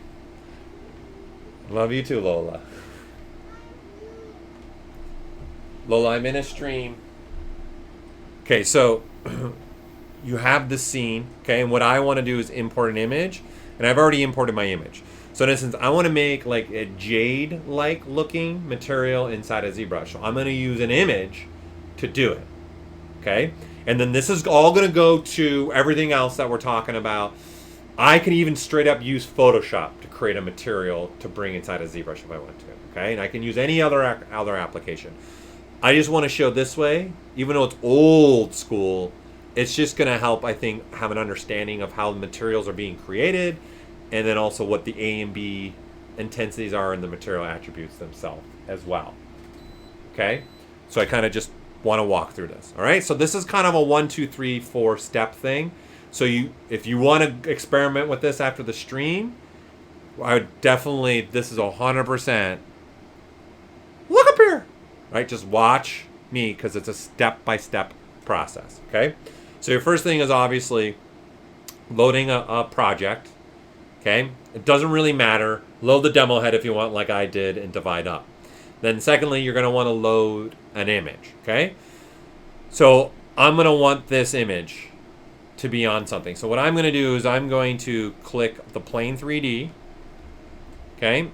Love you too, Lola. Lola, I'm in a stream. Okay, so you have the scene, okay, and what I want to do is import an image, and I've already imported my image. So in essence, I want to make like a jade-like looking material inside of ZBrush. So I'm going to use an image to do it, okay? And then this is all going to go to everything else that we're talking about. I can even straight up use Photoshop to create a material to bring inside of ZBrush if I want to, okay? And I can use any other application. I just want to show this way, even though it's old school, it's just going to help, I think, have an understanding of how the materials are being created, and then also what the A and B intensities are in the material attributes themselves as well, okay? So I kind of just want to walk through this, all right? So this is kind of a 1, 2, 3, 4 step thing. So if you want to experiment with this after the stream, I would definitely, this is 100%, look up here, right? Just watch me, because it's a step-by-step process, okay? So your first thing is obviously loading a project, okay? It doesn't really matter. Load the demo head if you want, like I did, and divide up. Then secondly, you're going to want to load an image, okay? So I'm going to want this image to be on something. So what I'm going to do is I'm going to click the plane 3D, okay?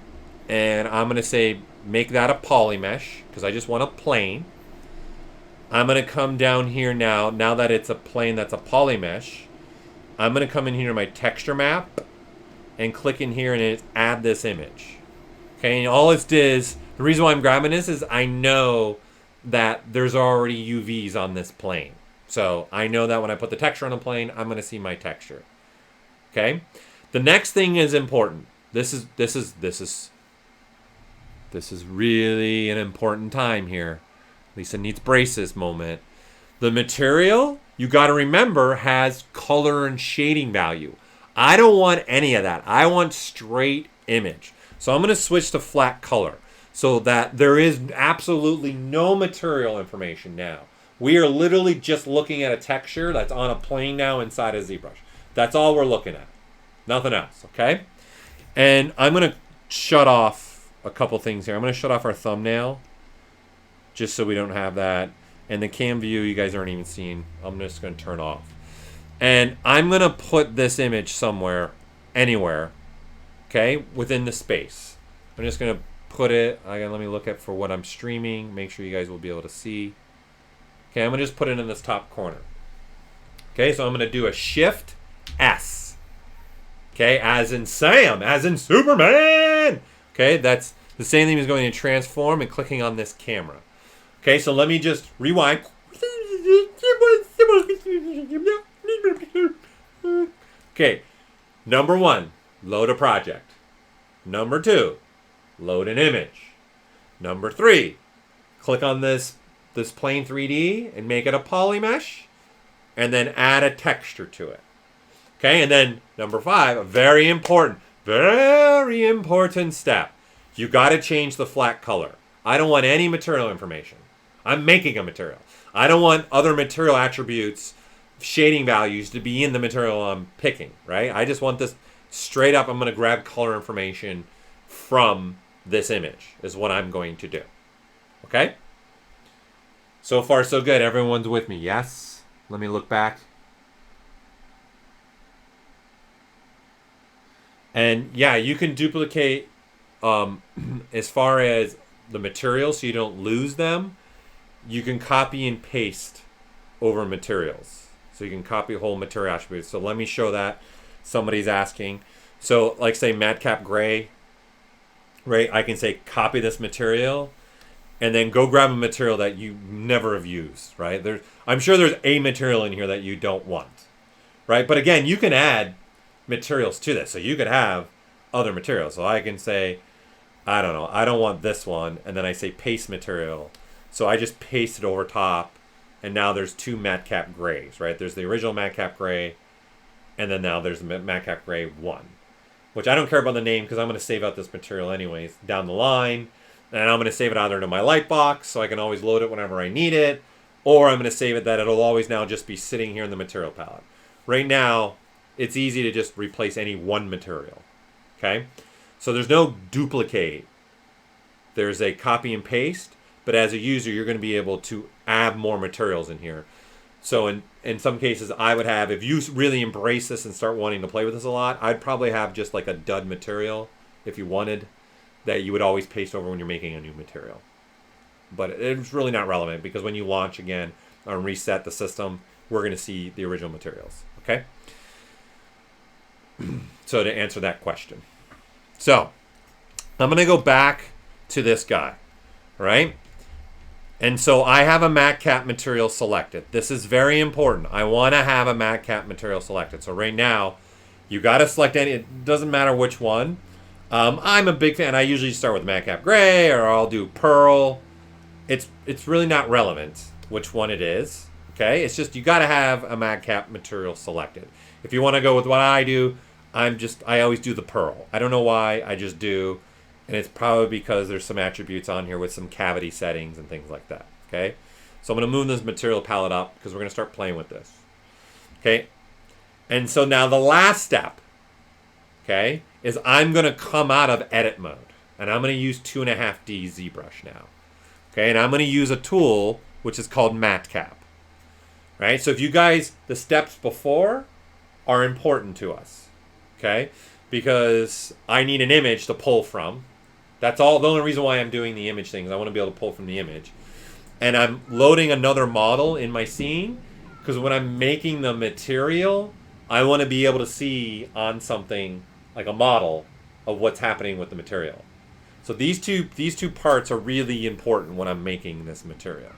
And I'm going to say make that a poly mesh, because I just want a plane. I'm going to come down here now that it's a plane that's a poly mesh. I'm going to come in here to my texture map and click in here and add this image. Okay, and all it is, the reason why I'm grabbing this is I know that there's already UVs on this plane. So I know that when I put the texture on a plane, I'm going to see my texture. Okay? The next thing is important. This is really an important time here. Lisa needs braces moment. The material, you got to remember, has color and shading value. I don't want any of that. I want straight image. So I'm going to switch to flat color so that there is absolutely no material information now. We are literally just looking at a texture that's on a plane now inside of ZBrush. That's all we're looking at. Nothing else, okay? And I'm going to shut off a couple things here. I'm going to shut off our thumbnail just so we don't have that. And the cam view, you guys aren't even seeing. I'm just going to turn off. And I'm going to put this image somewhere anywhere, okay, within the space. I'm just going to put it, let me look at for what I'm streaming, make sure you guys will be able to see. Okay, I'm going to just put it in this top corner. Okay, so I'm going to do a Shift S. Okay, as in Sam, as in Superman. Okay, that's the same thing as going to transform and clicking on this camera. Okay, so let me just rewind. Okay, number 1, load a project. Number 2, load an image. Number 3, click on this plane 3D and make it a poly mesh, and then add a texture to it. Okay, and then number 5, a very important step. You got to change the flat color. I don't want any material information. I'm making a material. I don't want other material attributes, shading values to be in the material I'm picking, right? I just want this straight up. I'm going to grab color information from this image is what I'm going to do. Okay? So far, so good. Everyone's with me. Yes? Let me look back. And yeah, you can duplicate as far as the materials so you don't lose them. You can copy and paste over materials. So you can copy whole material attributes. So let me show that. Somebody's asking. So like say Madcap Gray, right? I can say copy this material and then go grab a material that you never have used, right? I'm sure there's a material in here that you don't want, right? But again, you can add materials to this. So you could have other materials. So I can say, I don't know, I don't want this one. And then I say paste material. So I just paste it over top. And now there's 2 Madcap Grays, right? There's the original Madcap Gray. And then now there's the Madcap Gray 1. Which I don't care about the name because I'm going to save out this material anyways down the line. And I'm going to save it either to my Lightbox so I can always load it whenever I need it. Or I'm going to save it that it'll always now just be sitting here in the material palette. Right now, it's easy to just replace any one material. Okay? So there's no duplicate. There's a copy and paste. But as a user, you're going to be able to add more materials in here. So in some cases, I would have, if you really embrace this and start wanting to play with this a lot, I'd probably have just like a dud material, if you wanted, that you would always paste over when you're making a new material. But it's really not relevant because when you launch again or reset the system, we're going to see the original materials. Okay? So to answer that question. So I'm going to go back to this guy, right? And so I have a Madcap material selected. This is very important. I want to have a Madcap material selected. So right now, you got to select any. It doesn't matter which one. I'm a big fan. I usually start with Madcap Gray or I'll do Pearl. It's really not relevant which one it is. Okay, it's just you got to have a Madcap material selected. If you want to go with what I do, I always do the Pearl. I don't know why, I just do. And it's probably because there's some attributes on here with some cavity settings and things like that. Okay, so I'm going to move this material palette up because we're going to start playing with this. Okay, and so now the last step, okay, is I'm going to come out of edit mode. And I'm going to use 2.5D ZBrush now. Okay, and I'm going to use a tool which is called Madcap. Right, so if you guys, the steps before are important to us. Okay, because I need an image to pull from. That's all. The only reason why I'm doing the image thing is I want to be able to pull from the image. And I'm loading another model in my scene because when I'm making the material, I want to be able to see on something like a model of what's happening with the material. So these two parts are really important when I'm making this material.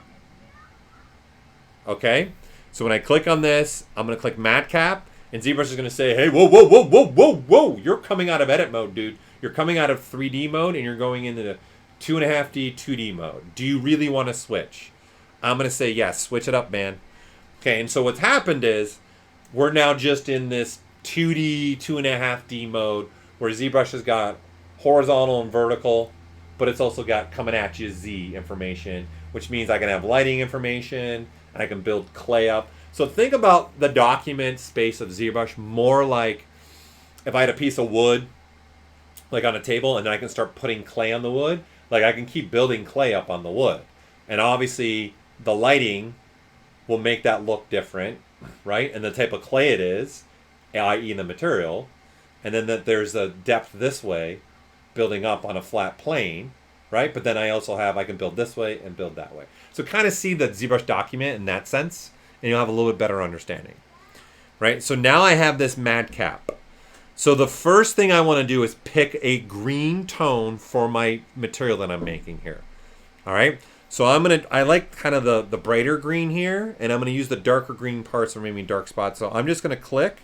Okay? So when I click on this, I'm going to click Madcap. And ZBrush is going to say, hey, whoa, whoa, whoa, whoa, whoa, whoa. You're coming out of edit mode, dude. You're coming out of 3D mode and you're going into the 2.5D 2D mode. Do you really want to switch? I'm going to say, yes, switch it up, man. Okay, and so what's happened is we're now just in this 2D, 2.5D mode where ZBrush has got horizontal and vertical, but it's also got coming at you Z information, which means I can have lighting information and I can build clay up. So think about the document space of ZBrush more like if I had a piece of wood like on a table and then I can start putting clay on the wood, like I can keep building clay up on the wood. And obviously the lighting will make that look different, right? And the type of clay it is, i.e. the material. and then that there's a depth this way, building up on a flat plane, right? But then I can build this way and build that way. So kind of see the ZBrush document in that sense, and you'll have a little bit better understanding, right? So now I have this Madcap. So the first thing I want to do is pick a green tone for my material that I'm making here. All right. So I like kind of the brighter green here, and I'm going to use the darker green parts for maybe dark spots. So I'm just going to click,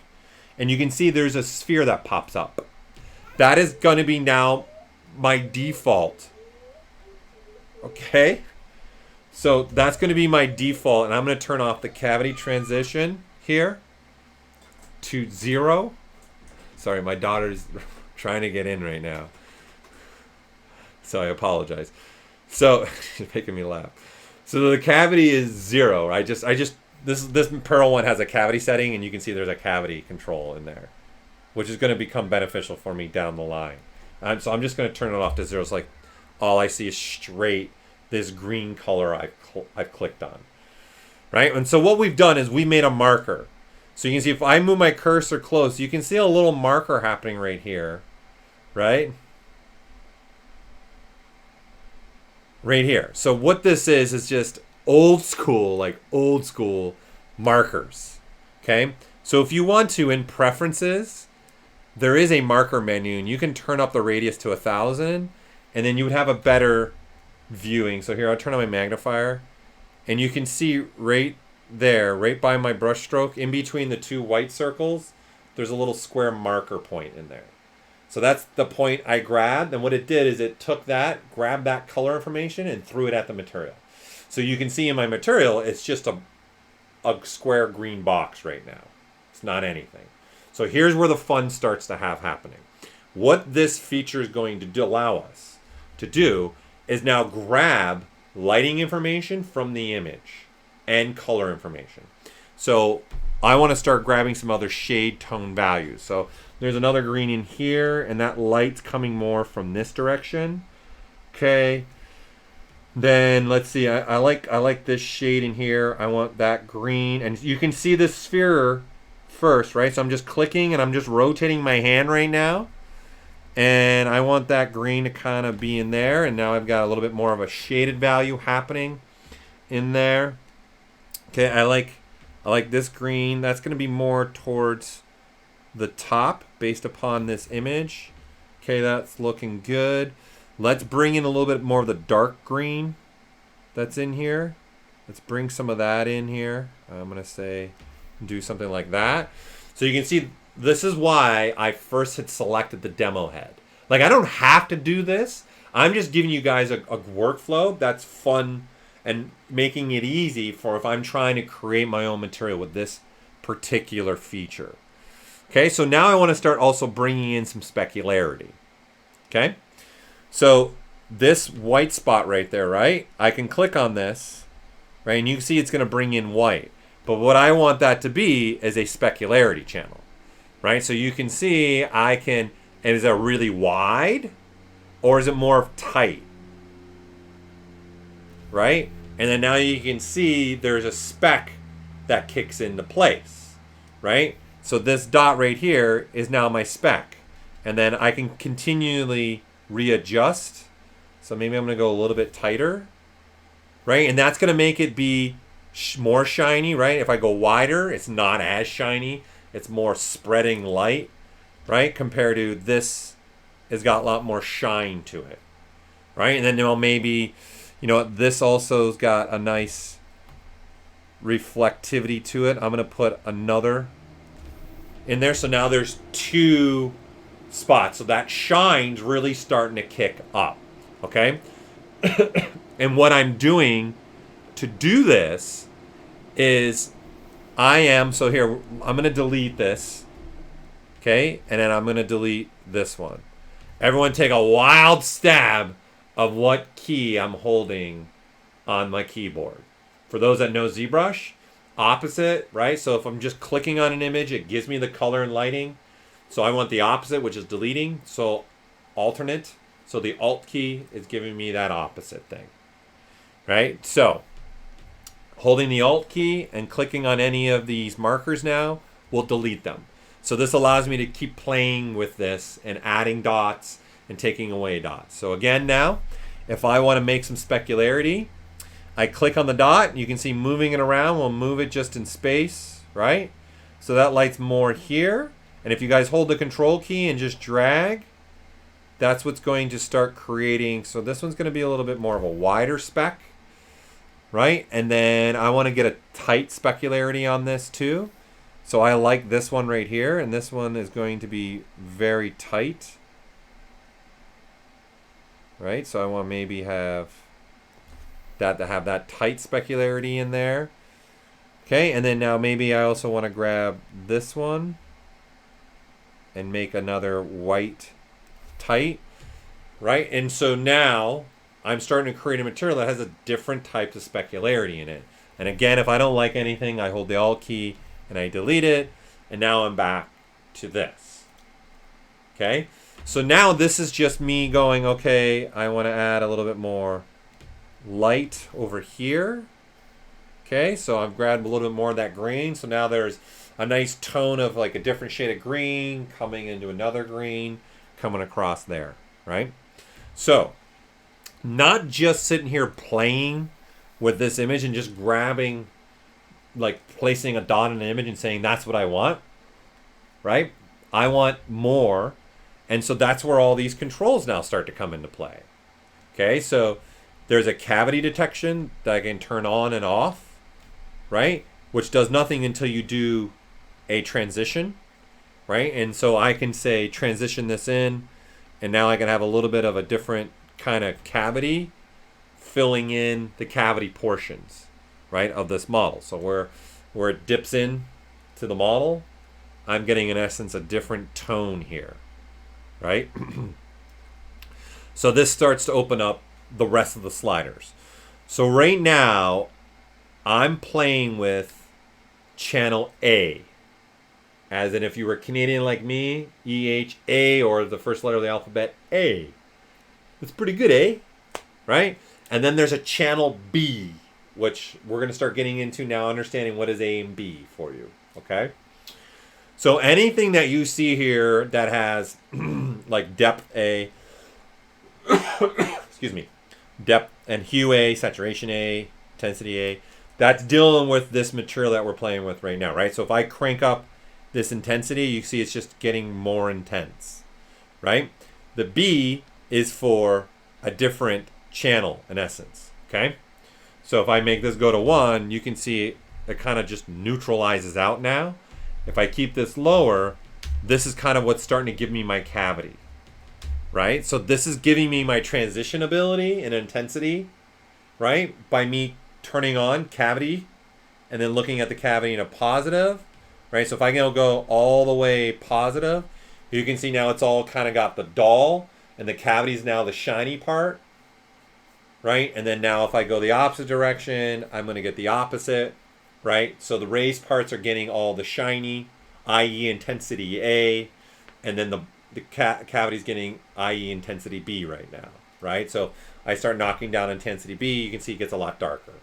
and you can see there's a sphere that pops up. That is going to be now my default. Okay. So that's going to be my default, and I'm going to turn off the cavity transition here to 0. Sorry, my daughter's trying to get in right now, so I apologize. So she's making me laugh. So the cavity is 0. This Pearl one has a cavity setting, and you can see there's a cavity control in there, which is going to become beneficial for me down the line. So I'm just going to turn it off to 0. It's like all I see is straight this green color I've clicked on, right? And so what we've done is we made a marker. So you can see if I move my cursor close, you can see a little marker happening right here, right? Right here. So what this is just old school markers, okay? So if you want to, in preferences, there is a marker menu, and you can turn up the radius to 1000, and then you would have a better viewing. So here, I'll turn on my magnifier, and you can see right there, right by my brush stroke, in between the two white circles, there's a little square marker point in there. So that's the point I grabbed, and what it did is it took that, grabbed that color information, and threw it at the material. So you can see in my material, it's just a square green box right now. It's not anything. So here's where the fun starts to have happening. What this feature is going to allow us to do is now grab lighting information from the image and color information. So I want to start grabbing some other shade tone values. So there's another green in here, and that light's coming more from this direction. Okay. Then let's see. I like this shade in here. I want that green, and you can see this sphere first, right? So I'm just clicking and I'm just rotating my hand right now, and I want that green to kind of be in there. And now I've got a little bit more of a shaded value happening in there. Okay, I like this green. That's going to be more towards the top based upon this image. Okay, that's looking good. Let's bring in a little bit more of the dark green that's in here. Let's bring some of that in here. I'm going to say do something like that. So you can see this is why I first had selected the demo head. Like, I don't have to do this. I'm just giving you guys a workflow that's fun and making it easy for if I'm trying to create my own material with this particular feature. Okay, so now I want to start also bringing in some specularity. Okay, so this white spot right there, right? I can click on this, right? And you can see it's going to bring in white. But what I want that to be is a specularity channel, right? So you can see is it really wide or is it more tight? Right? And then now you can see there's a speck that kicks into place, right? So this dot right here is now my speck. And then I can continually readjust. So maybe I'm going to go a little bit tighter, right? And that's going to make it be more shiny, right? If I go wider, it's not as shiny. It's more spreading light, right? Compared to this has got a lot more shine to it, right? And then maybe, this also's got a nice reflectivity to it. I'm going to put another in there. So now there's two spots. So that shine's really starting to kick up, okay? And what I'm doing to do this is so here, I'm going to delete this, okay? And then I'm going to delete this one. Everyone take a wild stab of what key I'm holding on my keyboard. For those that know ZBrush, opposite, right? So if I'm just clicking on an image, it gives me the color and lighting. So I want the opposite, which is deleting. So alternate. So the Alt key is giving me that opposite thing, right? So holding the Alt key and clicking on any of these markers now will delete them. So this allows me to keep playing with this and adding dots and taking away dots. So again now, if I want to make some specularity, I click on the dot, and you can see moving it around. We'll move it just in space, right? So that lights more here. And if you guys hold the control key and just drag, that's what's going to start creating. So this one's going to be a little bit more of a wider speck, right? And then I want to get a tight specularity on this too. So I like this one right here, and this one is going to be very tight, right? So I want to maybe have that to have that tight specularity in there. Okay, and then now maybe I also want to grab this one and make another white tight, right? And so now I'm starting to create a material that has a different type of specularity in it. And again, if I don't like anything, I hold the Alt key and I delete it, and now I'm back to this. Okay, so now this is just me going, okay, I want to add a little bit more light over here. Okay, so I've grabbed a little bit more of that green, so now there's a nice tone of like a different shade of green coming into another green coming across there, right? So not just sitting here playing with this image and just grabbing, like placing a dot in an image and saying that's what I want, right? I want more. And so that's where all these controls now start to come into play. Okay, so there's a cavity detection that I can turn on and off, right? Which does nothing until you do a transition, right? And so I can say transition this in, and now I can have a little bit of a different kind of cavity filling in the cavity portions, right, of this model. So where it dips in to the model, I'm getting in essence a different tone here, right? So this starts to open up the rest of the sliders. So right now I'm playing with channel A, as in if you were Canadian like me, EHA, or the first letter of the alphabet, A. It's pretty good, eh? Right? And then there's a channel B, which we're going to start getting into now, understanding what is A and B for you, okay? So anything that you see here that has like depth A, excuse me, depth and hue A, saturation A, intensity A, that's dealing with this material that we're playing with right now, right? So if I crank up this intensity, you see it's just getting more intense, right? The B is for a different channel in essence, okay? So if I make this go to 1, you can see it kind of just neutralizes out now. If I keep this lower, this is kind of what's starting to give me my cavity, right? So this is giving me my transition ability and intensity, right? By me turning on cavity and then looking at the cavity in a positive, right? So if I can go all the way positive, you can see now it's all kind of got the dull, and the cavity is now the shiny part, right? And then now if I go the opposite direction, I'm going to get the opposite, right? So the raised parts are getting all the shiny, i.e. intensity A, and then the cavity is getting i.e. intensity B right now, right? So I start knocking down intensity B, you can see it gets a lot darker.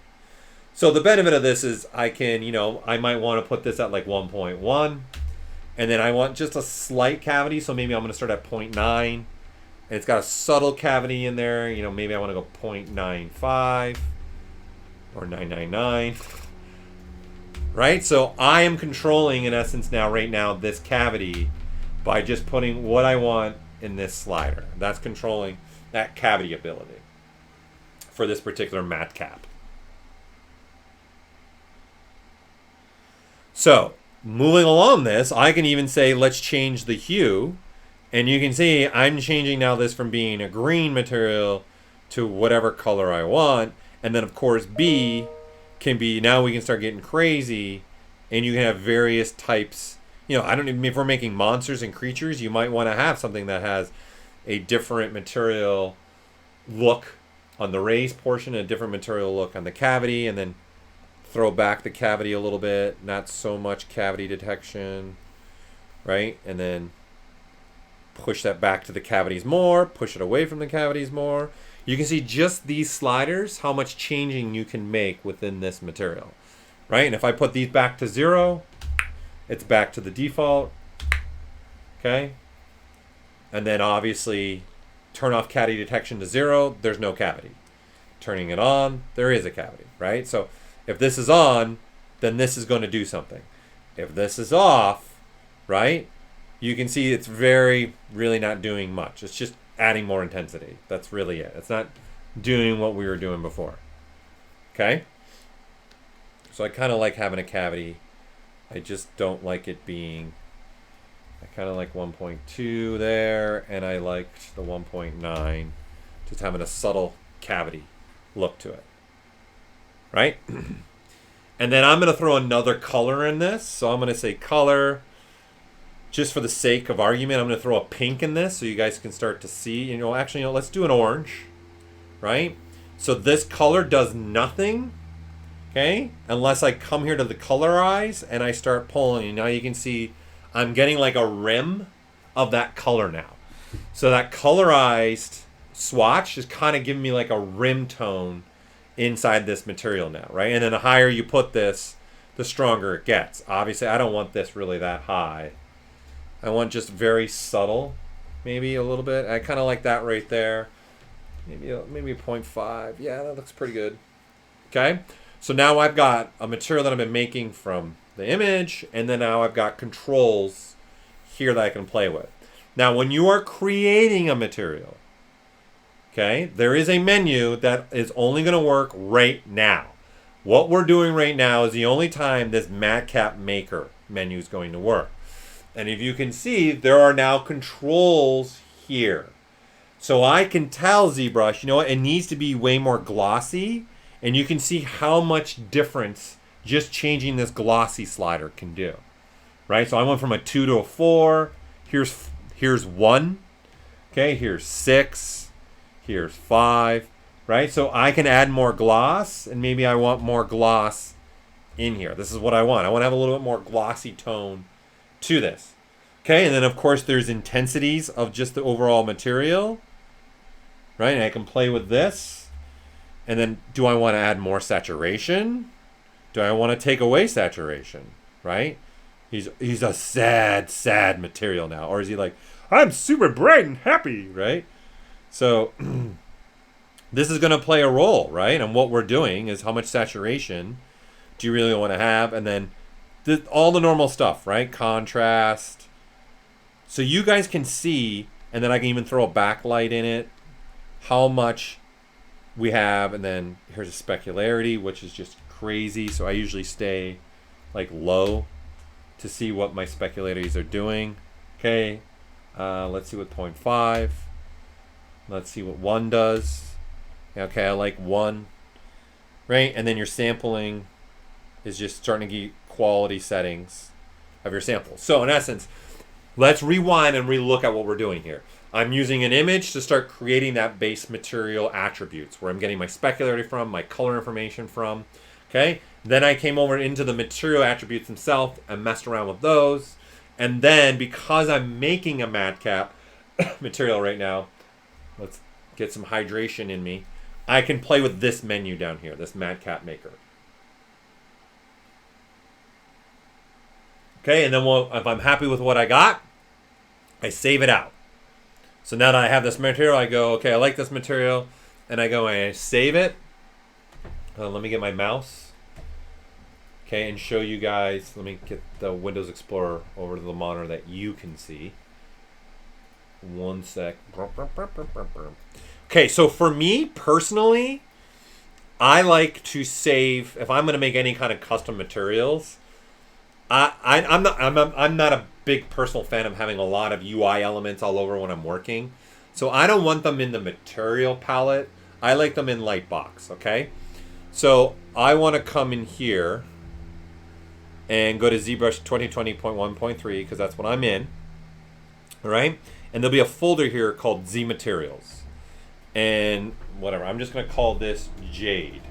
So the benefit of this is I can, I might want to put this at like 1.1, and then I want just a slight cavity, so maybe I'm going to start at 0.9, and it's got a subtle cavity in there, maybe I want to go 0.95 or 999, right? So I am controlling, in essence now, right now, this cavity by just putting what I want in this slider. That's controlling that cavity ability for this particular Madcap. So moving along this, I can even say, let's change the hue. And you can see I'm changing now this from being a green material to whatever color I want. And then of course B can be, now we can start getting crazy, and you can have various types. I don't even, if we're making monsters and creatures, you might want to have something that has a different material look on the raised portion, a different material look on the cavity, and then throw back the cavity a little bit, not so much cavity detection, right? And then push that back to the cavities more, push it away from the cavities more. You can see just these sliders, how much changing you can make within this material, right? And if I put these back to 0, it's back to the default. Okay. And then obviously turn off cavity detection to 0, there's no cavity. Turning it on, there is a cavity, right? So if this is on, then this is going to do something. If this is off, right, you can see it's really not doing much. It's just adding more intensity. That's really it. It's not doing what we were doing before. Okay? So I kind of like having a cavity. I just don't like it being... I kind of like 1.2 there, and I liked the 1.9, just having a subtle cavity look to it, right? And then I'm going to throw another color in this, so I'm going to say color, just for the sake of argument, I'm going to throw a pink in this so you guys can start to see, actually, let's do an orange, right? So this color does nothing, okay, unless I come here to the colorize and I start pulling. Now you can see I'm getting like a rim of that color now. So that colorized swatch is kind of giving me like a rim tone inside this material now, right? And then the higher you put this, the stronger it gets. Obviously, I don't want this really that high. I want just very subtle, maybe a little bit. I kind of like that right there. Maybe 0.5. Yeah, that looks pretty good. Okay, so now I've got a material that I've been making from the image, and then now I've got controls here that I can play with. Now, when you are creating a material, okay, there is a menu that is only going to work right now. What we're doing right now is the only time this Madcap Maker menu is going to work. And if you can see, there are now controls here. So I can tell ZBrush, it needs to be way more glossy, and you can see how much difference just changing this glossy slider can do, right? So I went from a 2 to a 4. Here's 1. Okay, here's 6. Here's 5, right? So I can add more gloss, and maybe I want more gloss in here. This is what I want. I want to have a little bit more glossy tone to this. Okay, and then of course there's intensities of just the overall material, right? And I can play with this. And then do I want to add more saturation? Do I want to take away saturation, right? He's a sad material now. Or is he like, I'm super bright and happy, right? So this is going to play a role, right? And what we're doing is how much saturation do you really want to have? And then all the normal stuff, right? Contrast. So you guys can see, and then I can even throw a backlight in it, how much we have. And then here's a specularity, which is just crazy. So I usually stay like low to see what my specularities are doing. Okay, let's see what 0.5. Let's see what 1 does. Okay, I like 1, right? And then your sampling is just starting to get quality settings of your sample. So in essence, let's rewind and relook at what we're doing here. I'm using an image to start creating that base material attributes, where I'm getting my specularity from, my color information from. Okay, then I came over into the material attributes themselves and messed around with those. And then because I'm making a Madcap material right now, let's get some hydration in me, I can play with this menu down here, this Madcap Maker. Okay, and then if I'm happy with what I got, I save it out. So now that I have this material, I go, okay, I like this material, and I go and I save it. Let me get my mouse, okay, and show you guys. Let me get the Windows Explorer over to the monitor that you can see. One sec. Okay, so for me personally, I like to save, if I'm going to make any kind of custom materials, I'm not a big personal fan of having a lot of UI elements all over when I'm working. So I don't want them in the material palette. I like them in Lightbox, okay? So I want to come in here and go to ZBrush 2020.1.3 because that's what I'm in. All right? And there'll be a folder here called Z Materials. And whatever, I'm just going to call this Jade.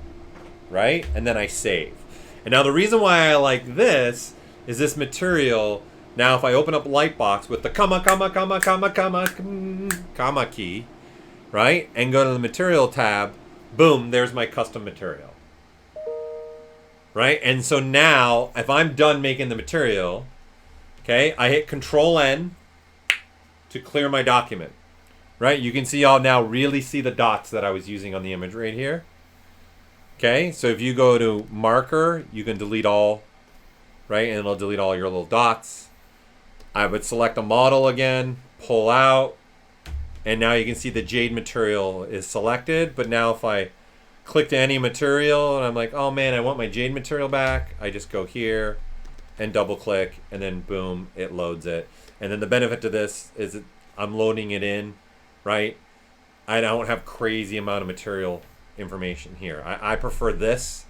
Right? And then I save. And now the reason why I like this is this material. Now if I open up Lightbox with the comma key, right? And go to the material tab, boom, there's my custom material. Right? And so now, if I'm done making the material, okay, I hit Control N, to clear my document, right? You can see, I'll now really see the dots that I was using on the image right here. Okay, so if you go to marker, you can delete all, right? And it'll delete all your little dots. I would select a model again, pull out, and now you can see the jade material is selected. But now if I click to any material and I'm like, oh man, I want my jade material back, I just go here and double click, and then boom, it loads it. And then the benefit to this is that I'm loading it in, right? I don't have crazy amount of material information here. I prefer this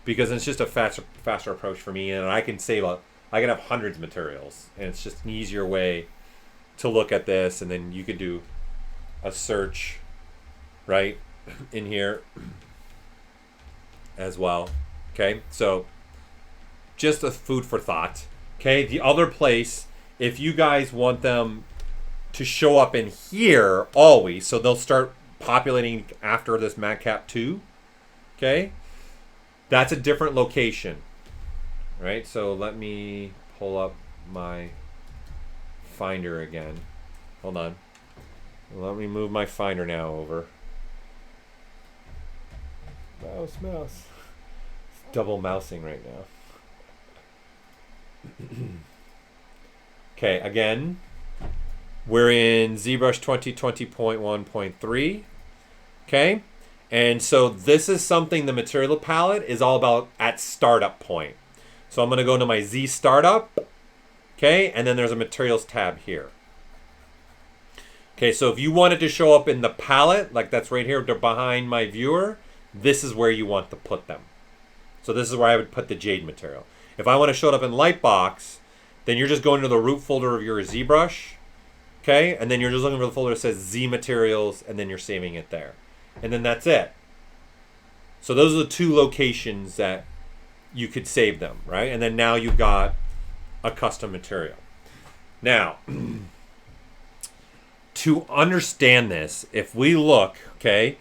because it's just a faster approach for me, and I can save I can have hundreds of materials, and it's just an easier way to look at this. And then you could do a search right in here as well. Okay, so just a food for thought. Okay, the other place, if you guys want them to show up in here always, so they'll start populating after this Madcap 2, okay, that's a different location, right? So let me pull up my Finder again. Hold on, let me move my Finder now over. Mouse. It's double mousing right now. Okay, again, we're in ZBrush 2020.1.3. Okay, and so this is something the material palette is all about at startup point. So I'm going to go to my Z startup. Okay, and then there's a materials tab here. Okay, so if you want it to show up in the palette, like that's right here behind my viewer, this is where you want to put them. So this is where I would put the jade material. If I want to show it up in Lightbox, then you're just going to the root folder of your ZBrush. Okay, and then you're just looking for the folder that says Z materials, and then you're saving it there. And then that's it. So those are the two locations that you could save them, right? And then now you've got a custom material. Now, to understand this, if we look, okay,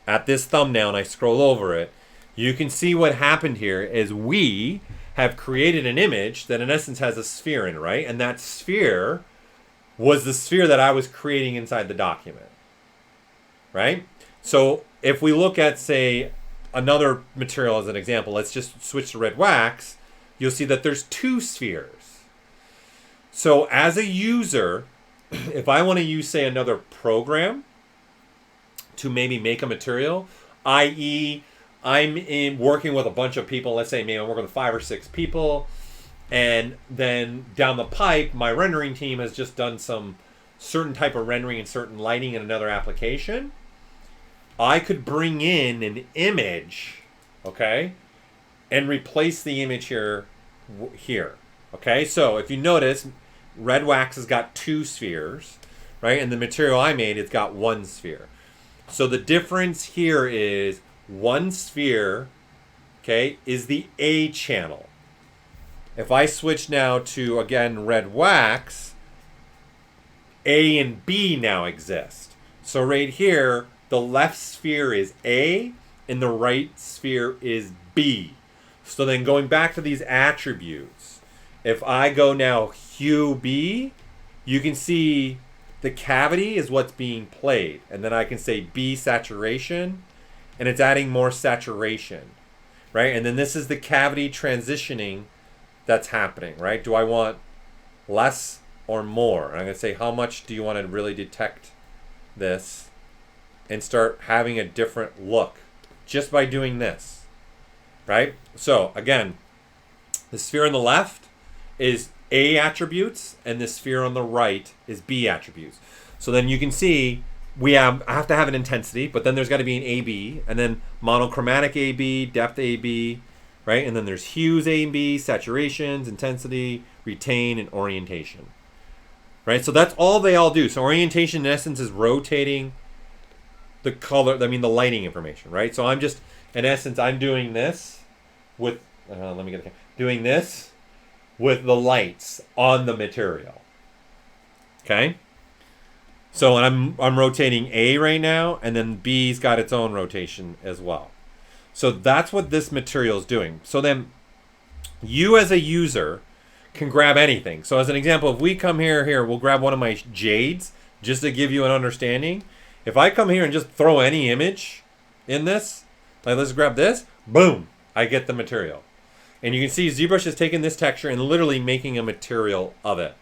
at this thumbnail and I scroll over it, you can see what happened here is we have created an image that in essence has a sphere in it, right? And that sphere was the sphere that I was creating inside the document, right? So if we look at, say, another material as an example, let's just switch to red wax, you'll see that there's two spheres. So as a user, if I want to use, say, another program to maybe make a material, i.e., I'm working with a bunch of people, let's say maybe I'm working with 5 or 6 people, and then down the pipe, my rendering team has just done some certain type of rendering and certain lighting in another application. I could bring in an image, okay, and replace the image here. Okay, so if you notice, red wax has got 2 spheres, right? And the material I made, it's got 1 sphere. So the difference here is 1 sphere, okay, is the A channel. If I switch now to, again, red wax, A and B now exist. So right here, the left sphere is A and the right sphere is B. So then going back to these attributes, if I go now hue B, you can see the cavity is what's being played. And then I can say B saturation, and it's adding more saturation, right? And then this is the cavity transitioning that's happening, right? Do I want less or more? I'm going to say, how much do you want to really detect this and start having a different look just by doing this, right? So again, the sphere on the left is A attributes, and the sphere on the right is B attributes. So then you can see I have to have an intensity, but then there's got to be an AB, and then monochromatic AB, depth AB, right? And then there's hues A and B, saturations, intensity, retain, and orientation, right? So that's all they all do. So orientation, in essence, is rotating the color, the lighting information, right? So I'm just, in essence, I'm doing this with, doing this with the lights on the material, okay? So I'm rotating A right now, and then B's got its own rotation as well. So that's what this material is doing. So then you as a user can grab anything. So as an example, if we come here, we'll grab one of my jades just to give you an understanding. If I come here and just throw any image in this, like let's grab this, boom, I get the material. And you can see ZBrush is taking this texture and literally making a material of it.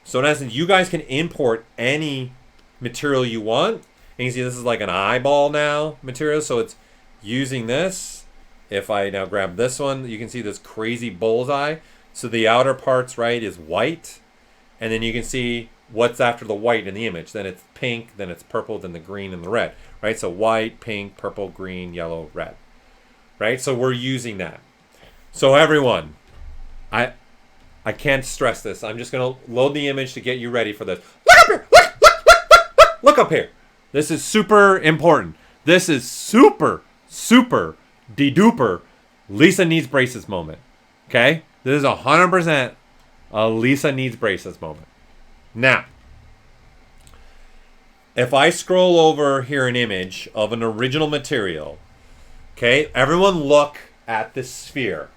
So in essence, you guys can import any material you want. And you see this is like an eyeball now material. So it's using this. If I now grab this one, you can see this crazy bullseye. So the outer parts, right, is white. And then you can see what's after the white in the image. Then it's pink, then it's purple, then the green and the red, right? So white, pink, purple, green, yellow, red, right? So we're using that. So everyone, I can't stress this. I'm just going to load the image to get you ready for this. Look up here! Look up here! This is super important. This is super de-duper Lisa needs braces moment. Okay? This is 100% a Lisa needs braces moment. Now, if I scroll over here an image of an original material, okay, everyone look at the sphere,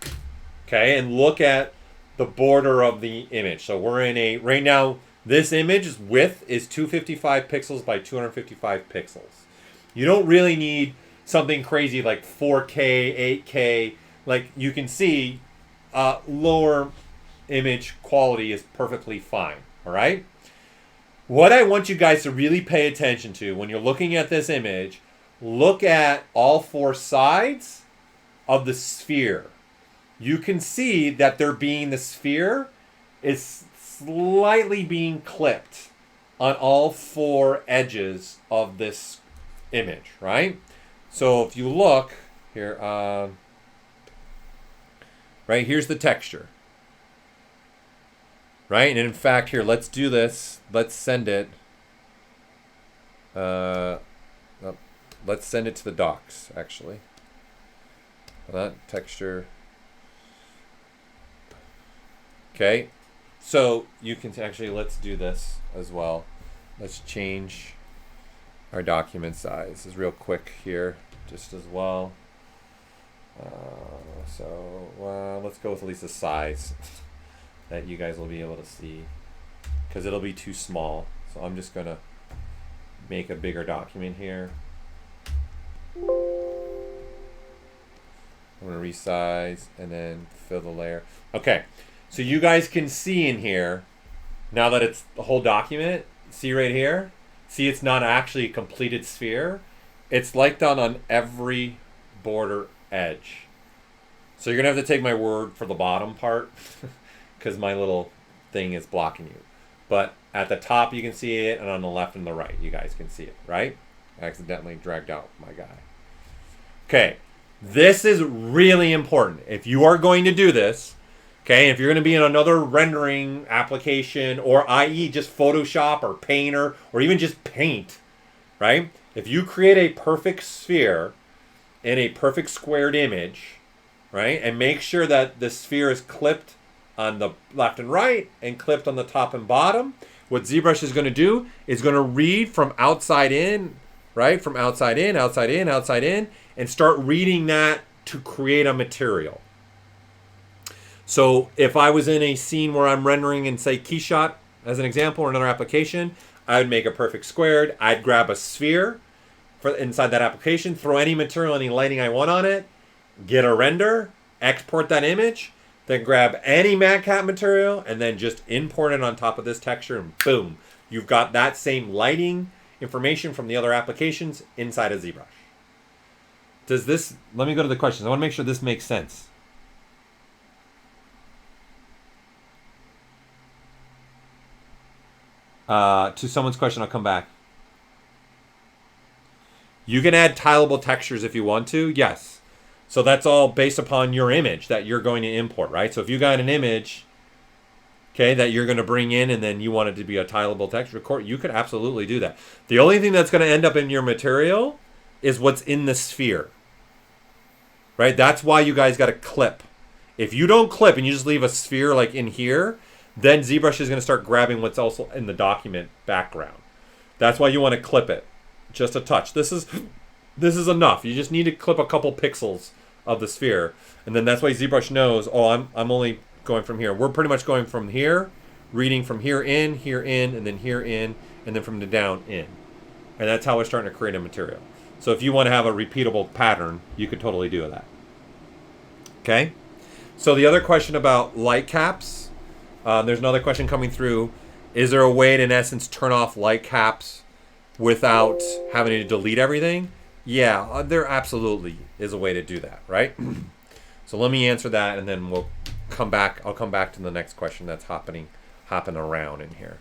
okay, and look at the border of the image. So we're in a, right now, this image's width is 255 pixels by 255 pixels. You don't really need something crazy like 4K, 8K. Like you can see, lower image quality is perfectly fine, all right? What I want you guys to really pay attention to when you're looking at this image, look at all four sides of the sphere. You can see that the sphere is slightly being clipped on all four edges of this image, right? So if you look here, right, here's the texture. Right, and in fact, here, let's do this. Let's send it. Let's send it to the docs, actually. That texture. Okay, so you can actually, let's do this as well. Let's change our document size. This is real quick here, just as well. Let's go with at least the size that you guys will be able to see, because it'll be too small. So I'm just gonna make a bigger document here. I'm gonna resize and then fill the layer. Okay, so you guys can see in here, now that it's the whole document, see right here? See, it's not actually a completed sphere. It's like done on every border edge. So you're gonna have to take my word for the bottom part because my little thing is blocking you. But at the top you can see it, and on the left and the right you guys can see it, right? I accidentally dragged out my guy. Okay, this is really important. If you are going to do this, okay, if you're going to be in another rendering application, or i.e. just Photoshop or Painter, or even just Paint, right? If you create a perfect sphere in a perfect squared image, right, and make sure that the sphere is clipped on the left and right and clipped on the top and bottom, what ZBrush is going to do is going to read from outside in, right, from outside in, outside in, outside in, and start reading that to create a material. So if I was in a scene where I'm rendering in, say, Keyshot as an example, or another application, I would make a perfect squared. I'd grab a sphere for inside that application, throw any material, any lighting I want on it, get a render, export that image, then grab any Madcap material, and then just import it on top of this texture, and boom, you've got that same lighting information from the other applications inside of ZBrush. Does this, let me go to the questions. I want to make sure this makes sense. To someone's question, I'll come back. You can add tileable textures if you want to, yes. So that's all based upon your image that you're going to import, right? So if you got an image, okay, that you're going to bring in and then you want it to be a tileable texture, you could absolutely do that. The only thing that's going to end up in your material is what's in the sphere, right? That's why you guys got to clip. If you don't clip and you just leave a sphere like in here, then ZBrush is going to start grabbing what's also in the document background. That's why you want to clip it, just a touch. This is enough. You just need to clip a couple pixels of the sphere, and then that's why ZBrush knows, oh, I'm only going from here. We're pretty much going from here, reading from here in, and then here in, and then from the down in. And that's how we're starting to create a material. So if you want to have a repeatable pattern, you could totally do that. Okay? So the other question about light caps, there's another question coming through. Is there a way to, in essence, turn off light caps without having to delete everything? Yeah, there absolutely is a way to do that, right? So let me answer that, and then we'll come back. I'll come back to the next question that's hopping around in here.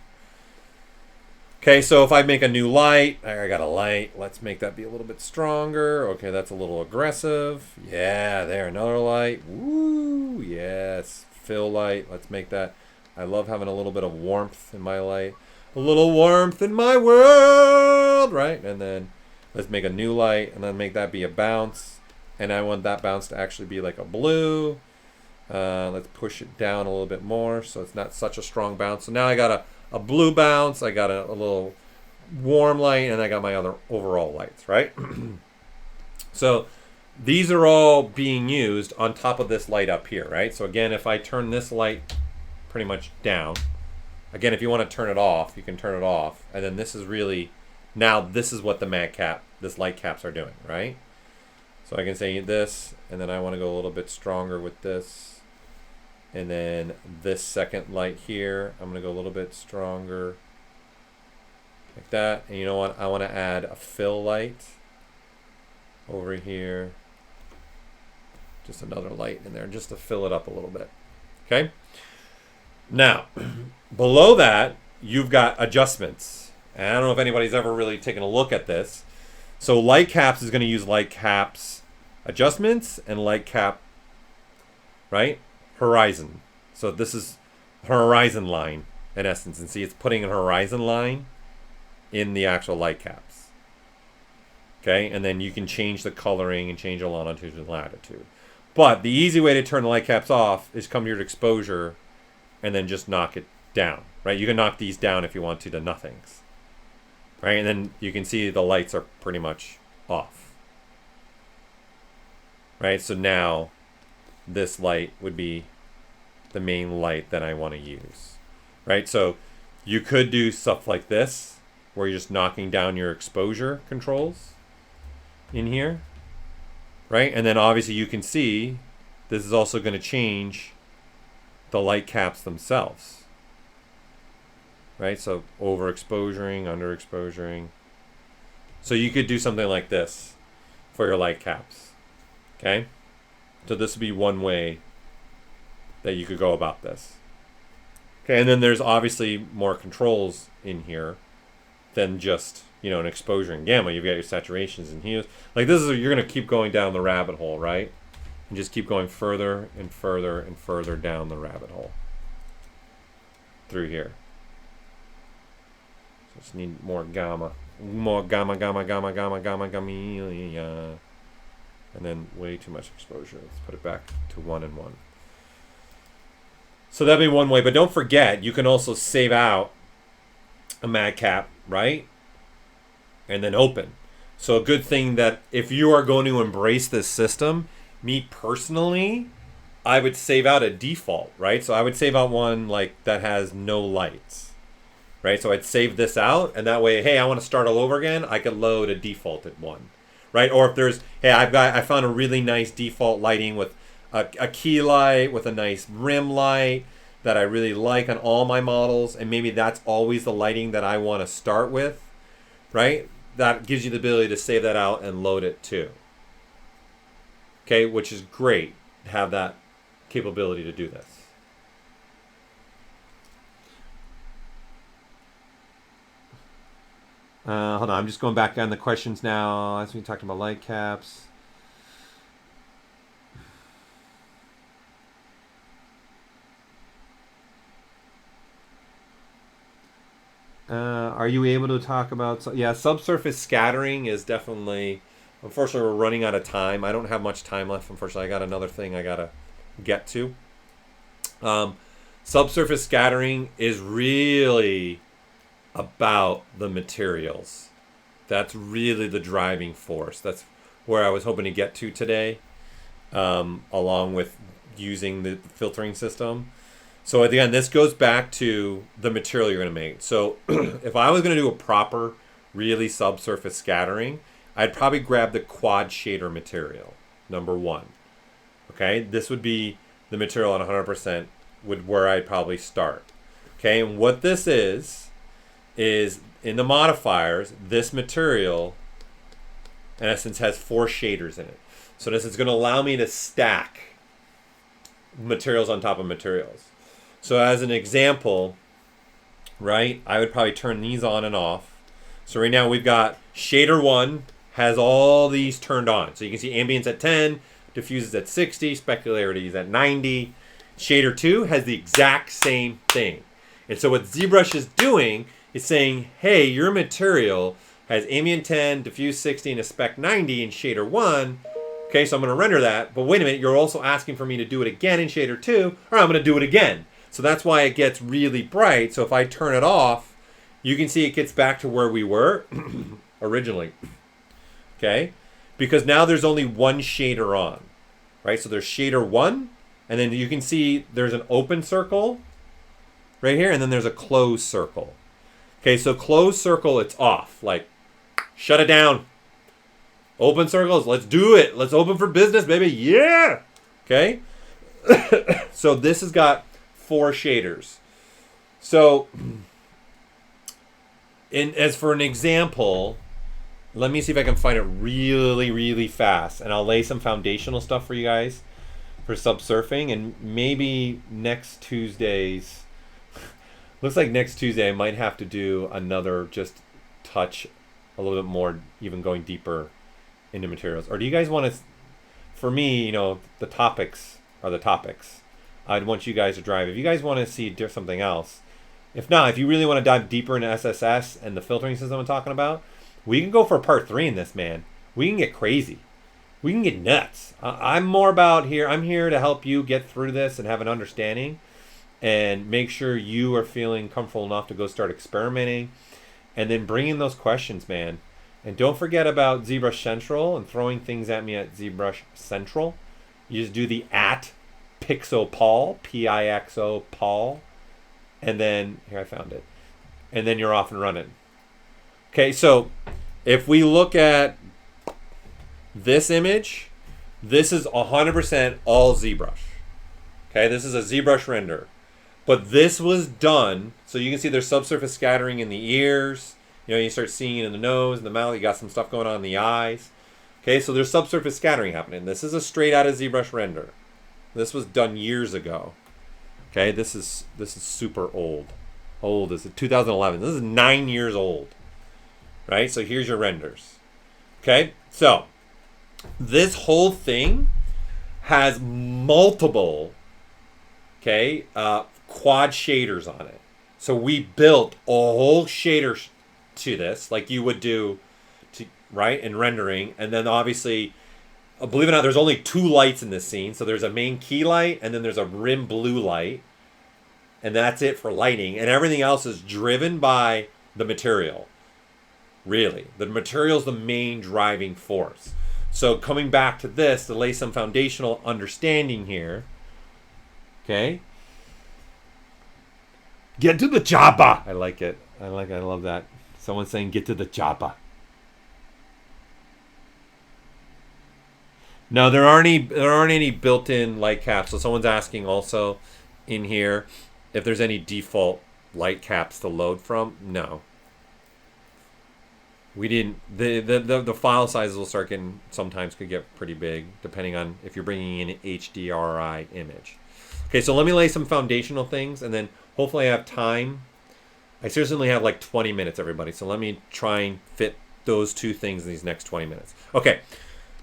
Okay, so if I make a new light, I got a light. Let's make that be a little bit stronger. Okay, that's a little aggressive. Yeah, there, another light. Woo, yes, fill light. Let's make that. I love having a little bit of warmth in my light. A little warmth in my world, right? And then let's make a new light, and then make that be a bounce. And I want that bounce to actually be like a blue. Let's push it down a little bit more so it's not such a strong bounce. So now I got a blue bounce, I got a little warm light, and I got my other overall lights, right? So these are all being used on top of this light up here, right? So again, if I turn this light pretty much down, again, if you want to turn it off, you can turn it off. And then this is really, now this is what the Madcap, this light caps are doing, right? So I can say this, and then I want to go a little bit stronger with this. And then this second light here, I'm going to go a little bit stronger. Like that. And you know what? I want to add a fill light over here. Just another light in there just to fill it up a little bit. Okay? Now, below that, you've got adjustments. And I don't know if anybody's ever really taken a look at this. So Lightcaps is going to use Lightcaps adjustments and Lightcap, right? Horizon. So this is horizon line in essence. And see, it's putting a horizon line in the actual Lightcaps. Okay? And then you can change the coloring and change the longitude and latitude. But the easy way to turn the Lightcaps off is come to your exposure and then just knock it down, right? You can knock these down if you want to nothings, right? And then you can see the lights are pretty much off, right? So now this light would be the main light that I want to use, right? So you could do stuff like this where you're just knocking down your exposure controls in here, right? And then obviously you can see this is also going to change the light caps themselves, right? So overexposuring, underexposuring. So you could do something like this for your light caps, okay? So this would be one way that you could go about this. Okay, and then there's obviously more controls in here than just, you know, an exposure and gamma. You've got your saturations and hues. Like this is, you're going to keep going down the rabbit hole, right? And just keep going further and further and further down the rabbit hole through here. So just need more gamma. More gamma, gamma, gamma, gamma, gamma, gamma. And then way too much exposure. Let's put it back to 1 and 1. So that'd be one way. But don't forget, you can also save out a Madcap, right? And then open. So a good thing that if you are going to embrace this system, me personally, I would save out a default, right? So I would save out one like that has no lights, right? So I'd save this out, and that way, hey, I want to start all over again, I could load a defaulted one, right? Or if there's, hey, I found a really nice default lighting with a key light with a nice rim light that I really like on all my models, and maybe that's always the lighting that I want to start with, right? That gives you the ability to save that out and load it too. Okay, which is great to have that capability to do this. Hold on, I'm just going back on the questions now as we talked about light caps. Are you able to talk about... Yeah, subsurface scattering is definitely... Unfortunately, we're running out of time. I don't have much time left, unfortunately. I got another thing I got to get to. Subsurface scattering is really about the materials. That's really the driving force. That's where I was hoping to get to today, along with using the filtering system. So again, this goes back to the material you're going to make. So if I was going to do a proper, really subsurface scattering, I'd probably grab the quad shader material, number one. Okay, this would be the material at 100% where I'd probably start. Okay, and what this is in the modifiers, this material, in essence, has 4 shaders in it. So this is going to allow me to stack materials on top of materials. So as an example, right, I would probably turn these on and off. So right now we've got shader 1 has all these turned on. So you can see ambience at 10, diffuse is at 60, specularity is at 90. Shader 2 has the exact same thing. And so what ZBrush is doing is saying, hey, your material has ambient 10, diffuse 60, and a spec 90 in shader 1. Okay, so I'm going to render that. But wait a minute, you're also asking for me to do it again in shader 2. All right, I'm going to do it again. So that's why it gets really bright. So if I turn it off, you can see it gets back to where we were originally. Okay, because now there's only one shader on, right? So there's shader 1, and then you can see there's an open circle right here, and then there's a closed circle. Okay, so closed circle, it's off. Like, shut it down. Open circles, let's do it. Let's open for business, baby. Yeah. Okay. So this has got 4 shaders. So, as for an example, let me see if I can find it really, really fast. And I'll lay some foundational stuff for you guys for subsurfing. And maybe next Tuesday's, looks like next Tuesday I might have to do another just touch a little bit more, even going deeper into materials. Or do you guys want to, for me, you know, the topics are the topics. I'd want you guys to drive. If you guys want to see something else, if not, if you really want to dive deeper into SSS and the filtering system I'm talking about, we can go for part 3 in this, man. We can get crazy. We can get nuts. I'm more about here. I'm here to help you get through this and have an understanding and make sure you are feeling comfortable enough to go start experimenting and then bringing those questions, man. And don't forget about ZBrush Central and throwing things at me at ZBrush Central. You just do the @Pixo Paul, Paul, and then, here I found it. And then you're off and running. Okay, so if we look at this image, this is 100% all ZBrush. Okay, this is a ZBrush render. But this was done, so you can see there's subsurface scattering in the ears. You know, you start seeing it in the nose, in the mouth. You got some stuff going on in the eyes. Okay, so there's subsurface scattering happening. This is a straight out of ZBrush render. This was done years ago. Okay, this is super old. How old is it? 2011. This is 9 years old. Right, so here's your renders. Okay, so this whole thing has multiple, okay, quad shaders on it. So we built a whole shader to this, like you would do, right, in rendering. And then obviously, believe it or not, there's only 2 lights in this scene. So there's a main key light, and then there's a rim blue light. And that's it for lighting. And everything else is driven by the material. Really, the material is the main driving force. So coming back to this, to lay some foundational understanding here. Okay. Get to the chopper. I like it. I love that. Someone's saying get to the chopper. No, there aren't any built-in light caps. So someone's asking also in here if there's any default light caps to load from. No. We didn't. The file sizes will start getting, sometimes could get pretty big depending on if you're bringing in an HDRI image. Okay, so let me lay some foundational things, and then hopefully I have time. I seriously only have like 20 minutes, everybody. So let me try and fit those 2 things in these next 20 minutes. Okay,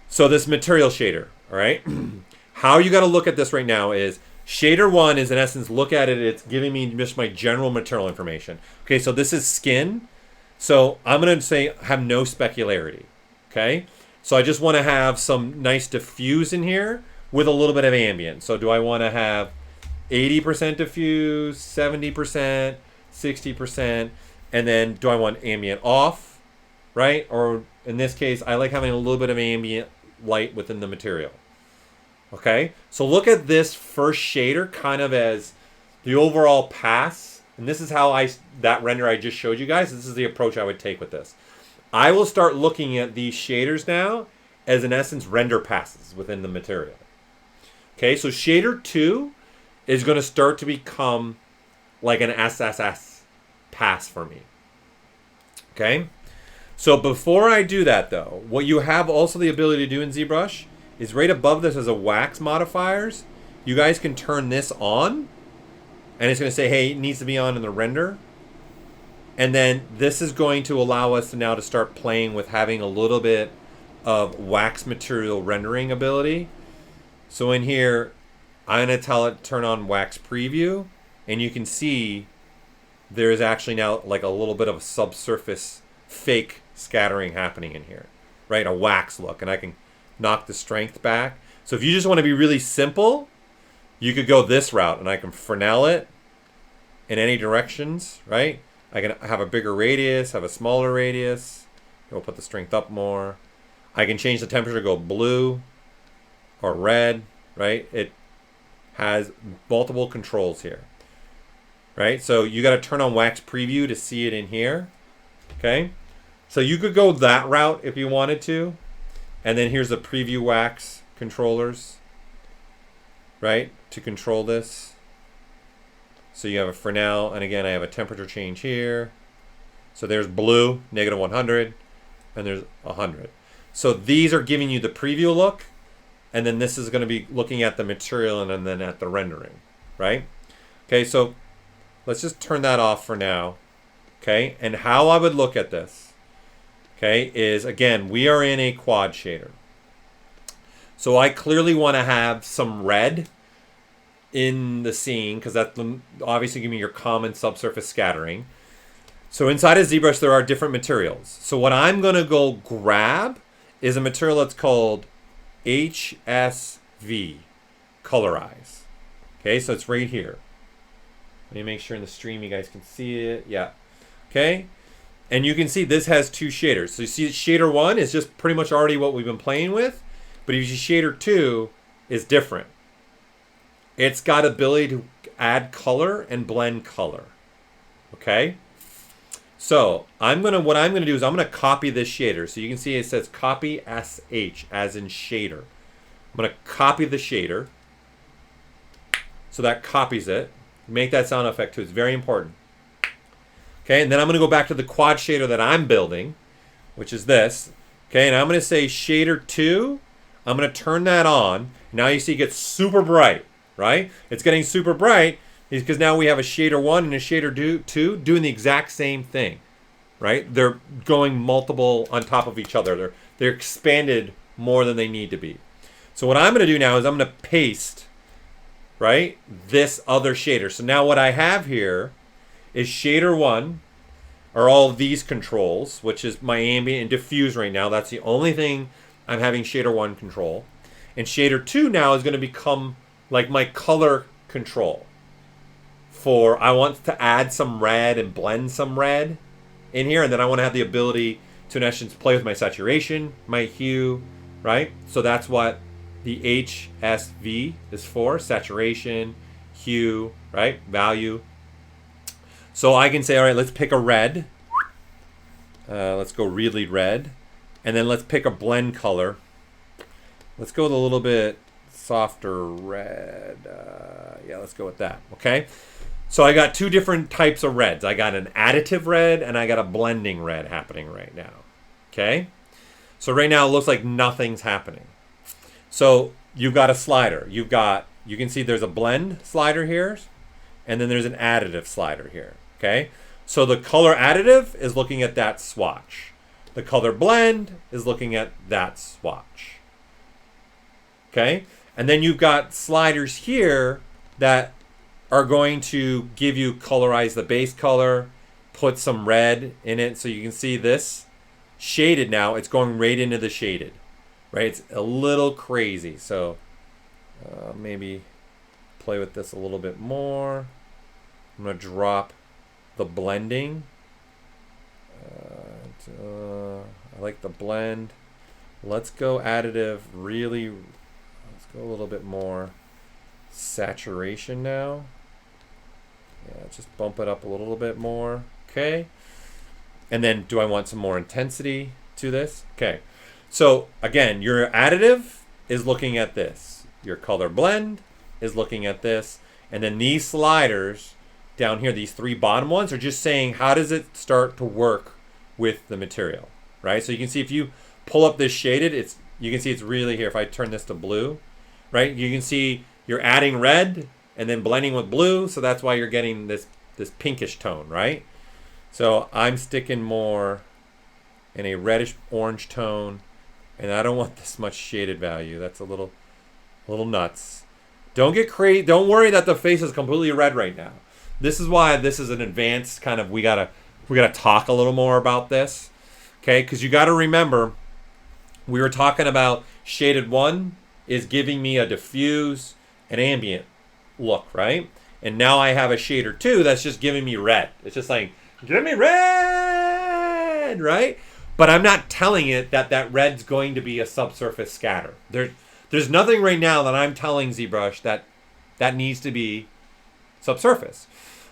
so this material shader, all right? How you got to look at this right now is shader 1 is in essence, look at it, it's giving me just my general material information. Okay, so this is skin. So I'm going to say have no specularity, okay? So I just want to have some nice diffuse in here with a little bit of ambient. So do I want to have 80% diffuse, 70%, 60%, and then do I want ambient off, right? Or in this case, I like having a little bit of ambient light within the material, Okay, so look at this first shader kind of as the overall pass. And this is how that render I just showed you guys. This is the approach I would take with this. I will start looking at these shaders now as, in essence, render passes within the material. Okay, so shader 2 is going to start to become like an SSS pass for me. Okay, so before I do that though, what you have also the ability to do in ZBrush is right above this as a wax modifiers, you guys can turn this on, and it's going to say, hey, it needs to be on in the render. And then this is going to allow us now to start playing with having a little bit of wax material rendering ability. So in here, I'm going to tell it turn on wax preview, and you can see there's actually now like a little bit of a subsurface fake scattering happening in here, right? A wax look, and I can knock the strength back. So if you just want to be really simple, you could go this route, and I can Fresnel it in any directions, right? I can have a bigger radius, have a smaller radius. We'll put the strength up more. I can change the temperature to go blue or red, right? It has multiple controls here, right? So you got to turn on wax preview to see it in here, okay? So you could go that route if you wanted to. And then here's the preview wax controllers, right, to control this. So you have a Fresnel, and again, I have a temperature change here. So there's blue, negative 100, and there's 100. So these are giving you the preview look, and then this is going to be looking at the material and then at the rendering, right? Okay, so let's just turn that off for now, okay? And how I would look at this, okay, is, again, we are in a quad shader. So I clearly want to have some red in the scene, because that's obviously giving me your common subsurface scattering. So inside of ZBrush, there are different materials. So what I'm going to go grab is a material that's called HSV, Colorize. Okay, so it's right here. Let me make sure in the stream you guys can see it. Yeah. Okay. And you can see this has two shaders. So you see shader 1 is just pretty much already what we've been playing with. But if you see shader 2 is different. It's got ability to add color and blend color. Okay? So what I'm gonna do is I'm gonna copy this shader. So you can see it says copy SH as in shader. I'm gonna copy the shader. So that copies it. Make that sound effect too. It's very important. Okay, and then I'm gonna go back to the quad shader that I'm building, which is this. Okay, and I'm gonna say shader 2. I'm gonna turn that on. Now you see it gets super bright, right? It's getting super bright because now we have a shader 1 and a shader 2 doing the exact same thing, right? They're going multiple on top of each other. They're expanded more than they need to be. So what I'm gonna do now is I'm gonna paste, right, this other shader. So now what I have here is shader 1 are all of these controls, which is my ambient and diffuse right now. That's the only thing I'm having shader 1 control. And shader 2 now is going to become like my color control. For I want to add some red and blend some red in here, and then I want to have the ability to, in essence, play with my saturation, my hue, right? So that's what the HSV is for, saturation, hue, right, value. So I can say, all right, let's pick a red. Let's go really red. And then let's pick a blend color. Let's go with a little bit softer red. Yeah, let's go with that, okay? So I got two different types of reds. I got an additive red and I got a blending red happening right now, okay? So right now it looks like nothing's happening. So you've got a slider. You can see there's a blend slider here, and then there's an additive slider here, okay? So the color additive is looking at that swatch. The color blend is looking at that swatch, okay? And then you've got sliders here that are going to give you colorize the base color, put some red in it. So you can see this shaded now. It's going right into the shaded, right? It's a little crazy. So maybe play with this a little bit more. I'm going to drop the blending. I like the blend. Let's go additive really. Let's Go a little bit more saturation now. Yeah, just bump it up a little bit more. Okay. And then do I want some more intensity to this? Okay. So again, your additive is looking at this. Your color blend is looking at this. And then these sliders down here, these three bottom ones, are just saying how does it start to work with the material, right? So you can see if you pull up this shaded, you can see it's really here. If I turn this to blue, right? You can see you're adding red and then blending with blue. So that's why you're getting this pinkish tone, right? So I'm sticking more in a reddish orange tone, and I don't want this much shaded value. That's a little nuts. Don't get crazy. Don't worry that the face is completely red right now. This is why this is an advanced kind of, we gotta talk a little more about this, okay? Because you gotta remember, we were talking about shaded 1 is giving me a diffuse and ambient look, right? And now I have a shader 2 that's just giving me red. It's just like, give me red, right? But I'm not telling it that red's going to be a subsurface scatter. There's nothing right now that I'm telling ZBrush that needs to be subsurface.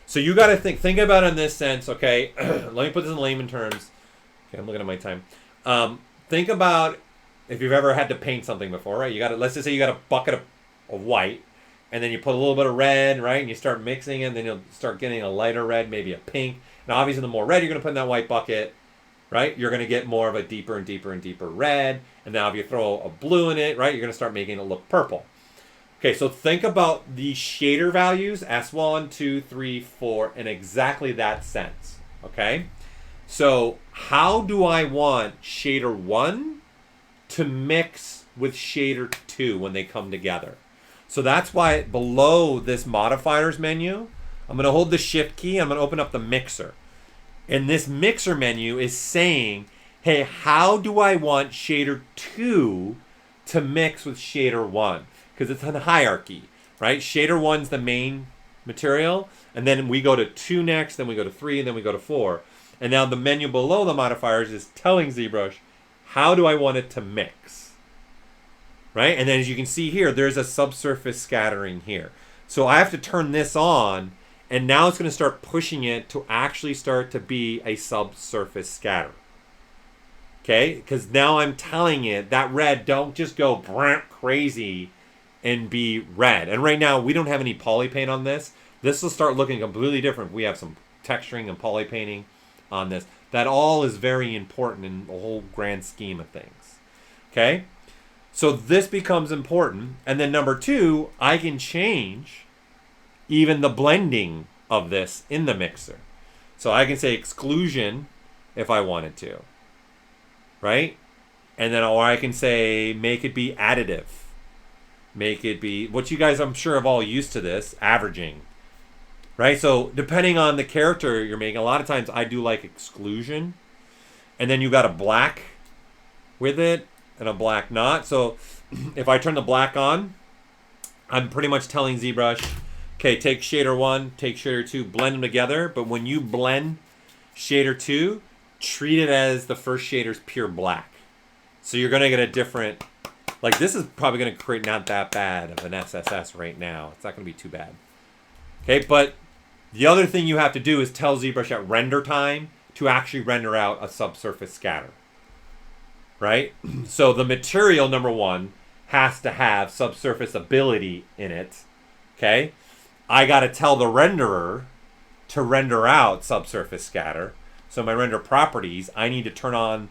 So you got to think about it in this sense, okay? Let me put this in layman terms. Okay, I'm looking at my time. Think about if you've ever had to paint something before, right? Let's just say you got a bucket of white, and then you put a little bit of red, right? And you start mixing it, and then you'll start getting a lighter red, maybe a pink. And obviously, the more red you're going to put in that white bucket, right? You're going to get more of a deeper and deeper and deeper red. And now if you throw a blue in it, right? You're going to start making it look purple. Okay, so think about the shader values, S1, 2, 3, 4, in exactly that sense, okay? So how do I want shader 1 to mix with shader 2 when they come together? So that's why below this modifiers menu, I'm going to hold the shift key. I'm going to open up the mixer. And this mixer menu is saying, hey, how do I want shader 2 to mix with shader 1? Because it's a hierarchy, right? Shader 1's the main material. And then we go to 2 next, then we go to 3, and then we go to 4. And now the menu below the modifiers is telling ZBrush, how do I want it to mix? Right? And then as you can see here, there's a subsurface scattering here. So I have to turn this on, and now it's going to start pushing it to actually start to be a subsurface scatter. Okay? Because now I'm telling it that red, don't just go crazy and be red. And right now, we don't have any poly paint on this. This will start looking completely different if we have some texturing and poly painting on this. That all is very important in the whole grand scheme of things. Okay? So this becomes important. And then number 2, I can change even the blending of this in the mixer. So I can say exclusion if I wanted to. Right? And then, or I can say make it be additive. Make it be, what you guys I'm sure have all used to this, averaging. Right? So depending on the character you're making, a lot of times I do like exclusion. And then you got a black with it and a black not. So if I turn the black on, I'm pretty much telling ZBrush, okay, take shader 1, take shader 2, blend them together. But when you blend shader 2, treat it as the first shader's pure black. So you're going to get a different, like this is probably going to create not that bad of an SSS right now. It's not going to be too bad. Okay, but the other thing you have to do is tell ZBrush at render time to actually render out a subsurface scatter. Right? So the material, number 1, has to have subsurface ability in it. Okay? I got to tell the renderer to render out subsurface scatter. So my render properties, I need to turn on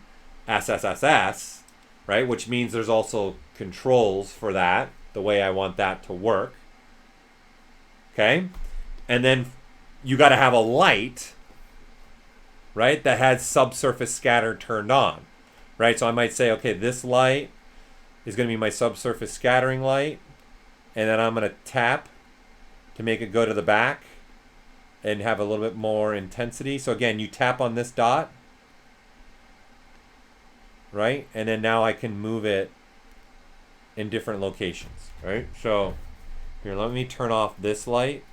SSSS, right? Which means there's also controls for that, the way I want that to work. Okay? And then you got to have a light, right, that has subsurface scatter turned on, right? So I might say, okay, this light is going to be my subsurface scattering light, and then I'm going to tap to make it go to the back and have a little bit more intensity. So again, you tap on this dot, right? And then now I can move it in different locations, right? So here, let me turn off this light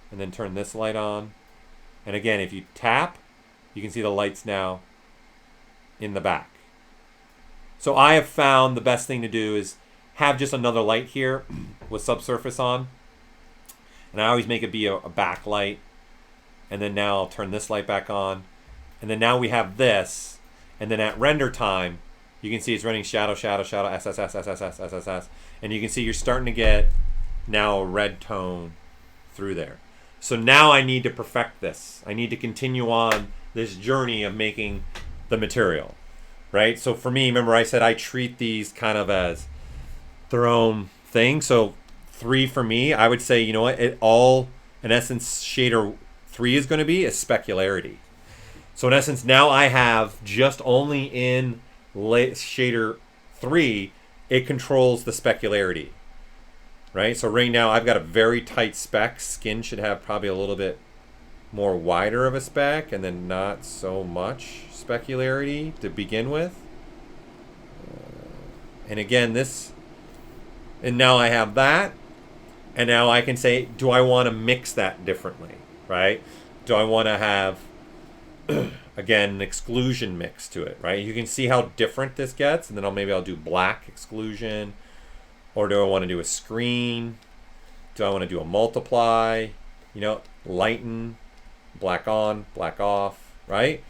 and then turn this light on. And again, if you tap, you can see the lights now in the back. So I have found the best thing to do is have just another light here with Subsurface on. And I always make it be a backlight. And then now I'll turn this light back on. And then now we have this. And then at render time, you can see it's running shadow, shadow, shadow, SSS, SSS, SSS. And you can see you're starting to get now a red tone through there. So now I need to perfect this. I need to continue on this journey of making the material, right? So for me, remember I said I treat these kind of as their own thing. So 3 for me, I would say, you know what, it all, in essence, shader 3 is going to be is specularity. So in essence, now I have just only in shader 3, it controls the specularity, right? So right now I've got a very tight spec. Skin should have probably a little bit more wider of a spec, and then not so much specularity to begin with. And again, this, and now I have that, and now I can say, do I want to mix that differently, right? Do I want to have again an exclusion mix to it, right? You can see how different this gets, and then maybe I'll do black exclusion, or do I want to do a screen? Do I want to do a multiply? You know, lighten, black on, black off, right?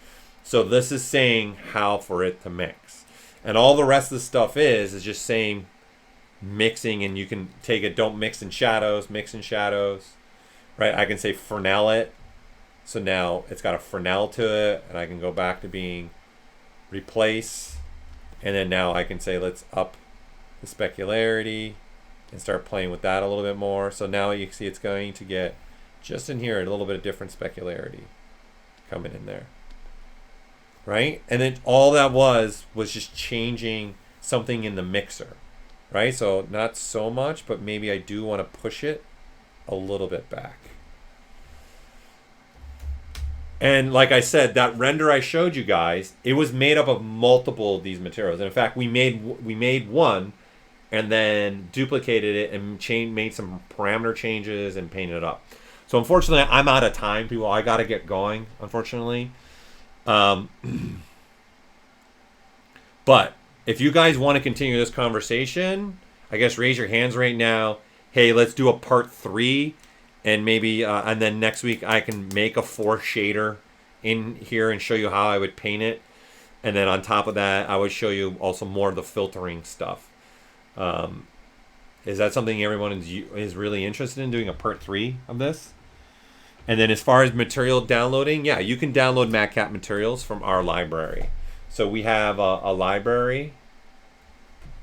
So this is saying how for it to mix, and all the rest of the stuff is just saying mixing, and you can take it, don't mix in shadows, right? I can say Fresnel it. So now it's got a Fresnel to it, and I can go back to being replace. And then now I can say, let's up the specularity and start playing with that a little bit more. So now you can see it's going to get just in here a little bit of different specularity coming in there, right? And then all that was just changing something in the mixer, right? So not so much, but maybe I do want to push it a little bit back. And like I said, that render I showed you guys, it was made up of multiple of these materials. And in fact, we made one and then duplicated it and made some parameter changes and painted it up. So unfortunately, I'm out of time, people. I got to get going, unfortunately. But if you guys want to continue this conversation, I guess raise your hands right now. Hey, let's do a part 3. And maybe, and then next week I can make a 4 shader in here and show you how I would paint it. And then on top of that, I would show you also more of the filtering stuff. Is that something everyone is really interested in, doing a part 3 of this? And then as far as material downloading, yeah, you can download Madcap materials from our library. So we have a library.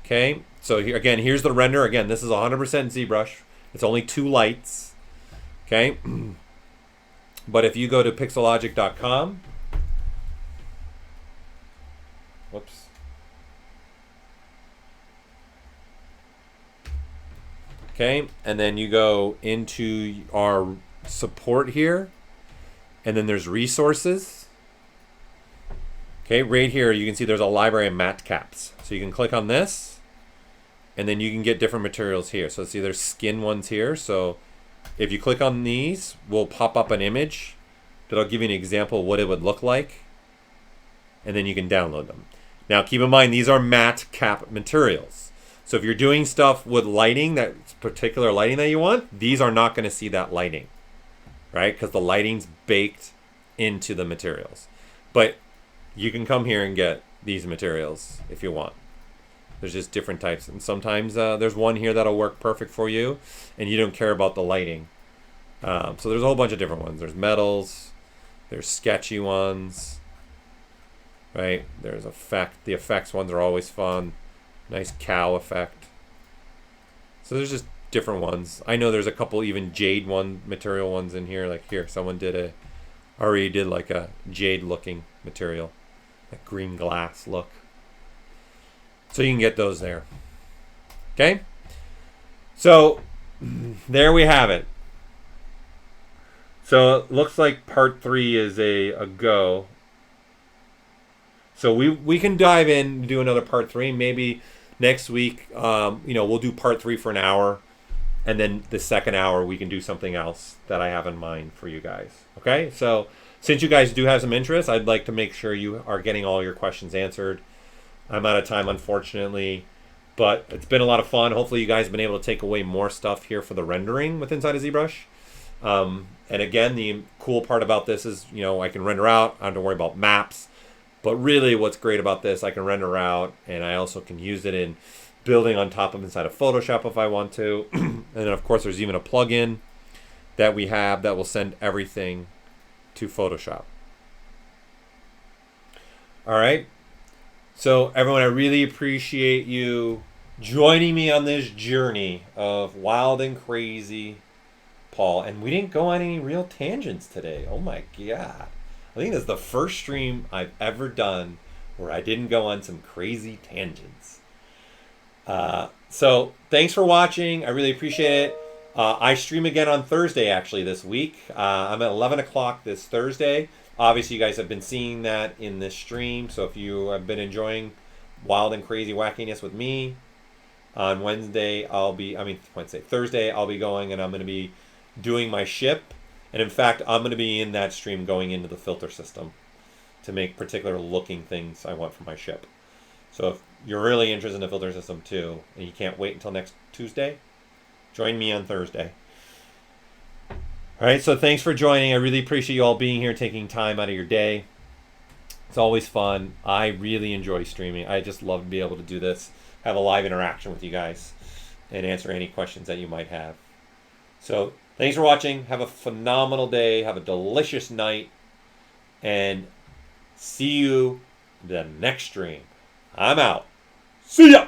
Okay, so here, again, here's the render. Again, this is 100% ZBrush. It's only 2 lights. Okay, but if you go to Pixologic.com, whoops. Okay, and then you go into our support here, and then there's resources. Okay, right here you can see there's a library of Madcaps. So you can click on this, and then you can get different materials here. So see, there's skin ones here. So if you click on these, we'll pop up an image that'll give you an example of what it would look like, and then you can download them. Now keep in mind, these are Madcap materials. So if you're doing stuff with lighting, that particular lighting that you want, these are not going to see that lighting, right? Because the lighting's baked into the materials. But you can come here and get these materials if you want. There's just different types, and sometimes there's one here that'll work perfect for you, and you don't care about the lighting. So there's a whole bunch of different ones. There's metals, there's sketchy ones, right? There's effect. The effects ones are always fun. Nice cow effect. So there's just different ones. I know there's a couple even jade material ones in here. Like here, someone already did like a jade looking material, that green glass look. So you can get those there. Okay? So there we have it. So it looks like part 3 is a go. So we can dive in and do another part 3. Maybe next week, we'll do part 3 for an hour. And then the second hour, we can do something else that I have in mind for you guys. Okay? So since you guys do have some interest, I'd like to make sure you are getting all your questions answered. I'm out of time, unfortunately. But it's been a lot of fun. Hopefully you guys have been able to take away more stuff here for the rendering with inside of ZBrush. And again, the cool part about this is, I can render out. I don't have to worry about maps. But really what's great about this, I can render out, and I also can use it in building on top of inside of Photoshop if I want to. And then, of course, there's even a plugin that we have that will send everything to Photoshop. All right. So, everyone, I really appreciate you joining me on this journey of wild and crazy Paul. And we didn't go on any real tangents today. Oh, my God. I think this is the first stream I've ever done where I didn't go on some crazy tangents. So thanks for watching. I really appreciate it. I stream again on Thursday, actually, this week. I'm at 11 o'clock this Thursday. Obviously, you guys have been seeing that in this stream. So if you have been enjoying wild and crazy wackiness with me, on Thursday, I'll be going and I'm going to be doing my ship. And in fact, I'm going to be in that stream going into the filter system to make particular looking things I want for my ship. So if you're really interested in the filter system too, and you can't wait until next Tuesday, join me on Thursday. All right, so thanks for joining. I really appreciate you all being here, taking time out of your day. It's always fun. I really enjoy streaming. I just love to be able to do this, have a live interaction with you guys, and answer any questions that you might have. So thanks for watching. Have a phenomenal day. Have a delicious night. And see you the next stream. I'm out. See ya!